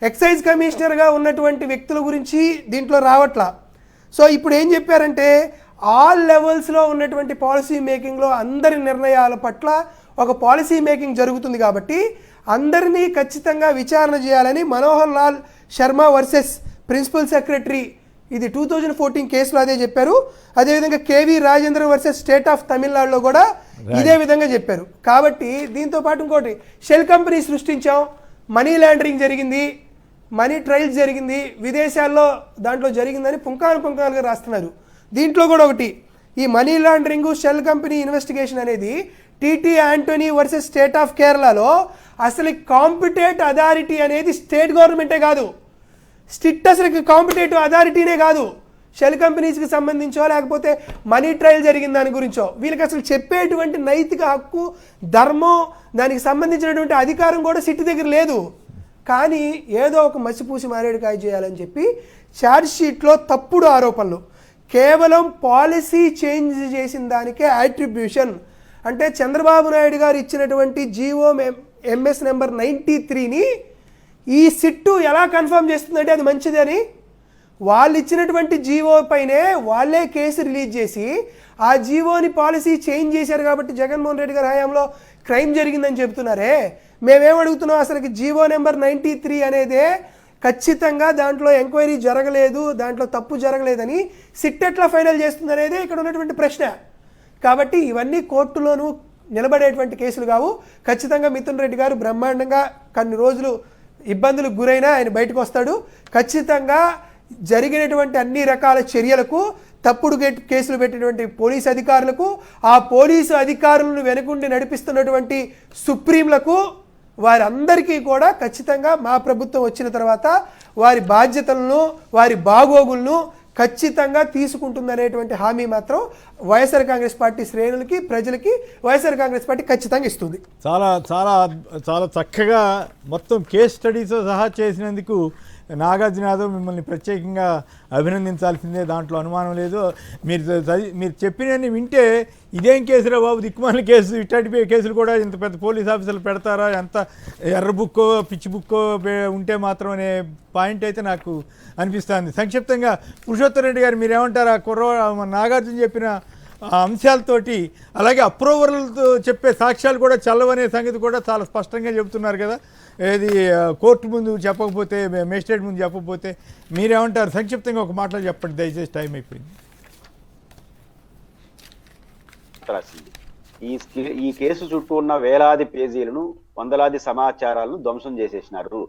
E: ఎక్సైజ్ కమిషనర్గా ఉన్నటువంటి వ్యక్తుల గురించి దీంట్లో రావట్లా. సో ఇప్పుడు ఏం చెప్పారంటే ఆల్ లెవెల్స్లో ఉన్నటువంటి పాలసీ మేకింగ్లో అందరి నిర్ణయాల పట్ల ఒక పాలసీ మేకింగ్ జరుగుతుంది కాబట్టి అందరినీ ఖచ్చితంగా విచారణ చేయాలని Manohar Lal Sharma versus principal secretary ఇది 2014 కేసులో అదే చెప్పారు. అదేవిధంగా K V Rajendra versus state of తమిళనాడులో కూడా ఇదే విధంగా చెప్పారు. కాబట్టి దీంతో పాటు ఇంకోటి షెల్ కంపెనీ సృష్టించాం, మనీ లాండరింగ్ జరిగింది, మనీ ట్రయల్స్ జరిగింది, విదేశాల్లో దాంట్లో జరిగిందని పుంకాలుగా రాస్తున్నారు. దీంట్లో కూడా ఒకటి ఈ money laundering shell company investigation అనేది TT Antony versus state of కేరళలో అసలు కాంపిటేట్ అథారిటీ అనేది స్టేట్ గవర్నమెంటే కాదు, స్టిట్ అసలు కాంపిటేటివ్ అథారిటీనే కాదు, షెల్ కంపెనీస్కి సంబంధించో లేకపోతే మనీ ట్రయల్ జరిగిన దాని గురించో వీళ్ళకి అసలు చెప్పేటువంటి నైతిక హక్కు, ధర్మం, దానికి సంబంధించినటువంటి అధికారం కూడా సిట్ దగ్గర లేదు. కానీ ఏదో ఒక మసిపూసి మారేడుకాయ చేయాలని చెప్పి ఛార్జ్ షీట్లో తప్పుడు ఆరోపణలు, కేవలం పాలసీ చేంజ్ చేసిన దానికే అట్రిబ్యూషన్ అంటే చంద్రబాబు నాయుడు గారు ఇచ్చినటువంటి జీవో ఎంఎస్ నెంబర్ 93ని ఈ సిట్టు ఎలా కన్ఫర్మ్ చేస్తుందంటే అది మంచిదని వాళ్ళు ఇచ్చినటువంటి జీవో పైనే వాళ్ళే కేసు రిలీజ్ చేసి ఆ జీవోని పాలసీ చేంజ్ చేశారు కాబట్టి జగన్మోహన్ రెడ్డి గారి హయాంలో క్రైమ్ జరిగిందని చెప్తున్నారే. మేమేమడుగుతున్నాం, అసలుకి జీవో నెంబర్ 93 అనేదే ఖచ్చితంగా దాంట్లో ఎంక్వైరీ జరగలేదు, దాంట్లో తప్పు జరగలేదని సిట్ ఎట్లా ఫైనల్ చేస్తుంది అనేది ఇక్కడ ఉన్నటువంటి ప్రశ్న. కాబట్టి ఇవన్నీ కోర్టులోనూ నిలబడేటువంటి కేసులు కావు. ఖచ్చితంగా మిథున్ రెడ్డి గారు బ్రహ్మాండంగా కొన్ని రోజులు ఇబ్బందులకు గురైనా ఆయన బయటకు వస్తాడు. ఖచ్చితంగా జరిగినటువంటి అన్ని రకాల చర్యలకు తప్పుడు కేసులు పెట్టినటువంటి పోలీసు అధికారులకు, ఆ పోలీసు అధికారులను వెనుకుండి నడిపిస్తున్నటువంటి సుప్రీంలకు, వారందరికీ కూడా ఖచ్చితంగా మా ప్రభుత్వం వచ్చిన తర్వాత వారి బాధ్యతలను, వారి బాగోగులను ఖచ్చితంగా తీసుకుంటుందనేటువంటి హామీ మాత్రం వైఎస్ఆర్ కాంగ్రెస్ పార్టీ శ్రేణులకి, ప్రజలకి వైఎస్ఆర్ కాంగ్రెస్ పార్టీ ఖచ్చితంగా ఇస్తుంది.
A: చాలా చాలా చాలా చక్కగా మొత్తం కేస్ స్టడీతో సహా చేసినందుకు నాగార్జున యాదవ్ మిమ్మల్ని ప్రత్యేకంగా అభినందించాల్సిందే, దాంట్లో అనుమానం లేదు. మీరు చెప్పినవన్నీ వింటే ఇదేం కేసురా బాబు, దిక్కుమాల కేసు, ఇట్లాంటి కేసులు కూడా ఇంత పెద్ద పోలీస్ ఆఫీసర్లు పెడతారా, ఎంత ఎర్ర బుక్కో పిచ్చి బుక్కో ఉంటే మాత్రం అనే పాయింట్ అయితే నాకు అనిపిస్తుంది. సంక్షిప్తంగా పురుషోత్తమరెడ్డి గారు మీరేమంటారు? ఆ నాగార్జున చెప్పిన అంశాలతోటి, అలాగే అప్రూవర్లతో చెప్పే సాక్ష్యాలు కూడా చల్లవనే సంగతి కూడా చాలా స్పష్టంగా చెబుతున్నారు కదా, ఏది కోర్టు ముందు చెప్పకపోతే, మేజిస్ట్రేట్ ముందు చెప్పకపోతే మీరేమంటారు? సంక్షిప్తంగా ఒక మాటలో చెప్పండి దయచేసి, టైం అయిపోయింది.
B: ఈ కేసు చుట్టూ ఉన్న వేలాది పేజీలను, వందలాది సమాచారాలను ధ్వంసం చేసేసినారు.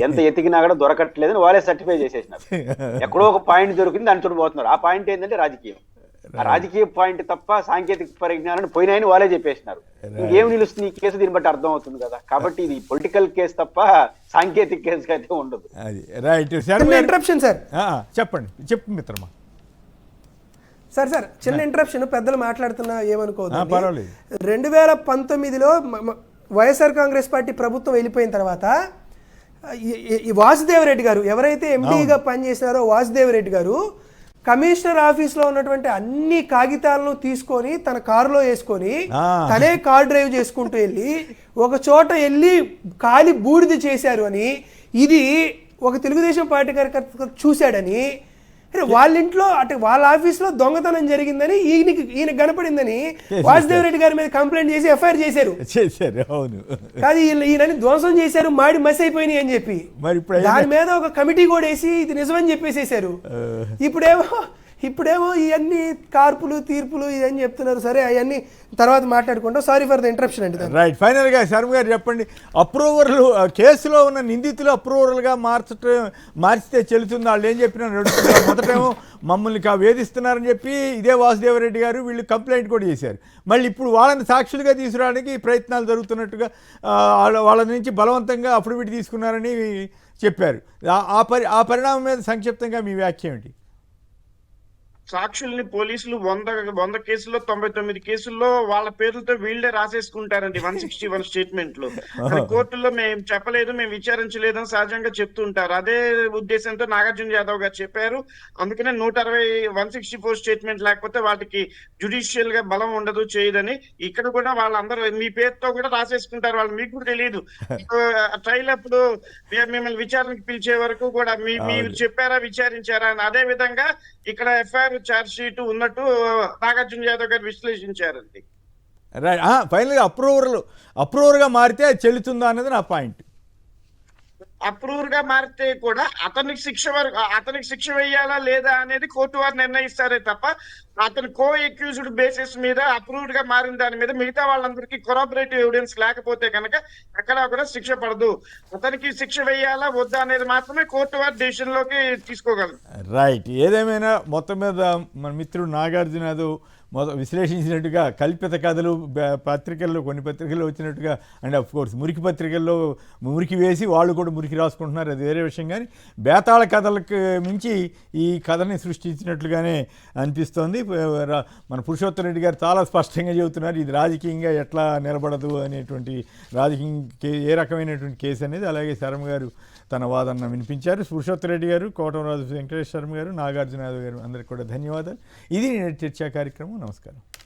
B: ఎంత ఎతికినా కూడా దొరకట్లేదని వాళ్ళే సర్టిఫై చేసేసినారు. ఎక్కడో ఒక పాయింట్ దొరికింది, దాని చుట్టూ పోతున్నారు. ఆ పాయింట్ ఏంటంటే రాజకీయం. ఆ రాజకీయ పాయింట్ తప్ప సాంకేతిక పరిజ్ఞానాన్ని పోయినాయని వాళ్ళే చెప్పేసినారు. ఇంకేం నిలుస్తుంది ఈ కేసు? దీన్ని బట్టి అర్థం అవుతుంది కదా. కాబట్టి ఇది పొలిటికల్ కేసు తప్ప సాంకేతిక కేసు అయితే ఉండదు.
A: అది రైట్.
E: ఇంటరప్షన్ సార్,
A: చెప్పు మిత్రమా.
E: సార్ చిన్న ఇంటరప్షన్, పెద్దలు మాట్లాడుతున్నా ఏమనుకోవద్దు.
A: పర్వాలేదు.
E: 2019లో వైఎస్ఆర్ కాంగ్రెస్ పార్టీ ప్రభుత్వం వెళ్ళిపోయిన తర్వాత ఈ వాసుదేవరెడ్డి గారు ఎవరైతే ఎండీగా పనిచేసినారో, వాసుదేవరెడ్డి గారు కమిషనర్ ఆఫీస్లో ఉన్నటువంటి అన్ని కాగితాలను తీసుకొని తన కారులో వేసుకొని తనే కార్ డ్రైవ్ చేసుకుంటూ వెళ్ళి ఒక చోట వెళ్ళి కాలి బూడిద చేశారు అని, ఇది ఒక తెలుగుదేశం పార్టీ కార్యకర్త చూశాడని, వాళ్ళ ఇంట్లో అటు వాళ్ళ ఆఫీస్లో దొంగతనం జరిగిందని ఈయన కనపడిందని వాసుదేవరెడ్డి గారి మీద కంప్లైంట్ చేసి ఎఫ్ఐఆర్ చేశారు.
A: అవును,
E: కాదు ఈయనని ధ్వంసం చేశారు, మాడి మసి అయిపోయినాయి అని చెప్పి దాని మీద ఒక కమిటీ కూడా వేసి ఇది నిజమని చెప్పేసేసారు. ఇప్పుడేమో ఇవన్నీ కార్పులు తీర్పులు ఇవన్నీ చెప్తున్నారు. సరే, అవన్నీ తర్వాత మాట్లాడుకుంటాం. సారీ ఫర్ ద ఇంటరప్షన్ అండి.
A: రైట్. ఫైనల్గా శర్మ గారు చెప్పండి, అప్రూవర్లు కేసులో ఉన్న నిందితులు అప్రూవర్లుగా మార్చితే చెల్లుతుంది, వాళ్ళు ఏం చెప్పినా నడుస్తున్నారు. మొదటేమో మమ్మల్ని వేధిస్తున్నారని చెప్పి ఇదే వాసుదేవరెడ్డి గారు వీళ్ళు కంప్లైంట్ కూడా చేశారు. మళ్ళీ ఇప్పుడు వాళ్ళని సాక్షులుగా తీసుకురావడానికి ప్రయత్నాలు జరుగుతున్నట్టుగా, వాళ్ళ నుంచి బలవంతంగా అఫిడవిట్ తీసుకున్నారని చెప్పారు. ఆ పరిణామం మీద సంక్షిప్తంగా మీ వ్యాఖ్య ఏమిటి?
C: సాక్షుల్ని పోలీసులు 100 కేసుల్లో 99 కేసుల్లో వాళ్ళ పేర్లతో వీళ్ళే రాసేసుకుంటారండి 161 స్టేట్మెంట్ లో. అది కోర్టులో మేము చెప్పలేదు, మేము విచారించలేదని సహజంగా చెప్తుంటారు. అదే ఉద్దేశంతో నాగార్జున యాదవ్ గారు చెప్పారు. అందుకనే 164 స్టేట్మెంట్ లేకపోతే వాటికి జ్యుడిషియల్ గా బలం ఉండదు, చేయదని. ఇక్కడ కూడా వాళ్ళందరూ మీ పేరుతో కూడా రాసేసుకుంటారు. వాళ్ళు మీకు కూడా తెలియదు. ట్రైల్ అప్పుడు మిమ్మల్ని విచారణకు పిలిచే వరకు కూడా మీరు చెప్పారా, విచారించారా అని. అదే విధంగా ఇక్కడ ఎఫ్ఐఆర్ ఛార్జ్ షీట్ ఉన్నట్టు నాగార్జున యాదవ్ గారు విశ్లేషించారండి.
A: రైట్. ఫైనల్గా అప్రూవర్గా మారితే అది చెల్లుతుందా అనేది నా పాయింట్.
C: అప్రూవర్ గా మారితే కూడా అతనికి శిక్ష వేయాలా లేదా అనేది కోర్టు వారు నిర్ణయిస్తారే తప్ప, అతను కో అక్యూజ్డ్ బేసిస్ మీద అప్రూవ్డ్ గా మారిన దాని మీద మిగతా వాళ్ళందరికీ కొరాబరేటివ్ ఎవిడెన్స్ లేకపోతే కనుక ఎక్కడా కూడా శిక్ష పడదు. అతనికి శిక్ష వేయాలా వద్దా అనేది మాత్రమే కోర్టు వారి డెసిషన్ లోకి తీసుకోగలరు.
A: రైట్. ఏదేమైనా మొత్తం మీద మన మిత్రుడు నాగార్జున యాదవ్ విశ్లేషించినట్టుగా కల్పిత కథలు పత్రికల్లో, కొన్ని పత్రికల్లో వచ్చినట్టుగా, అండ్ ఆఫ్ కోర్స్ మురికి పత్రికల్లో మురికి వేసి వాళ్ళు కూడా మురికి రాసుకుంటున్నారు, అది వేరే విషయం. కానీ బేతాళ కథలకు మించి ఈ కథని సృష్టించినట్లుగానే అనిపిస్తోంది. మన పురుషోత్తమరెడ్డి గారు చాలా స్పష్టంగా చెబుతున్నారు ఇది రాజకీయంగా ఎట్లా నిలబడదు అనేటువంటి, ఏ రకమైనటువంటి కేసు అనేది. అలాగే శర్మ గారు తన వాదన వినిపించారు. పురుషోత్తమరెడ్డి గారు, కోటంరాజు వెంకటేశ్వర శర్మ గారు, నాగార్జున యాదవ్ గారు, అందరికీ కూడా ధన్యవాదాలు. ఇది చర్చా కార్యక్రమం. నమస్కారం.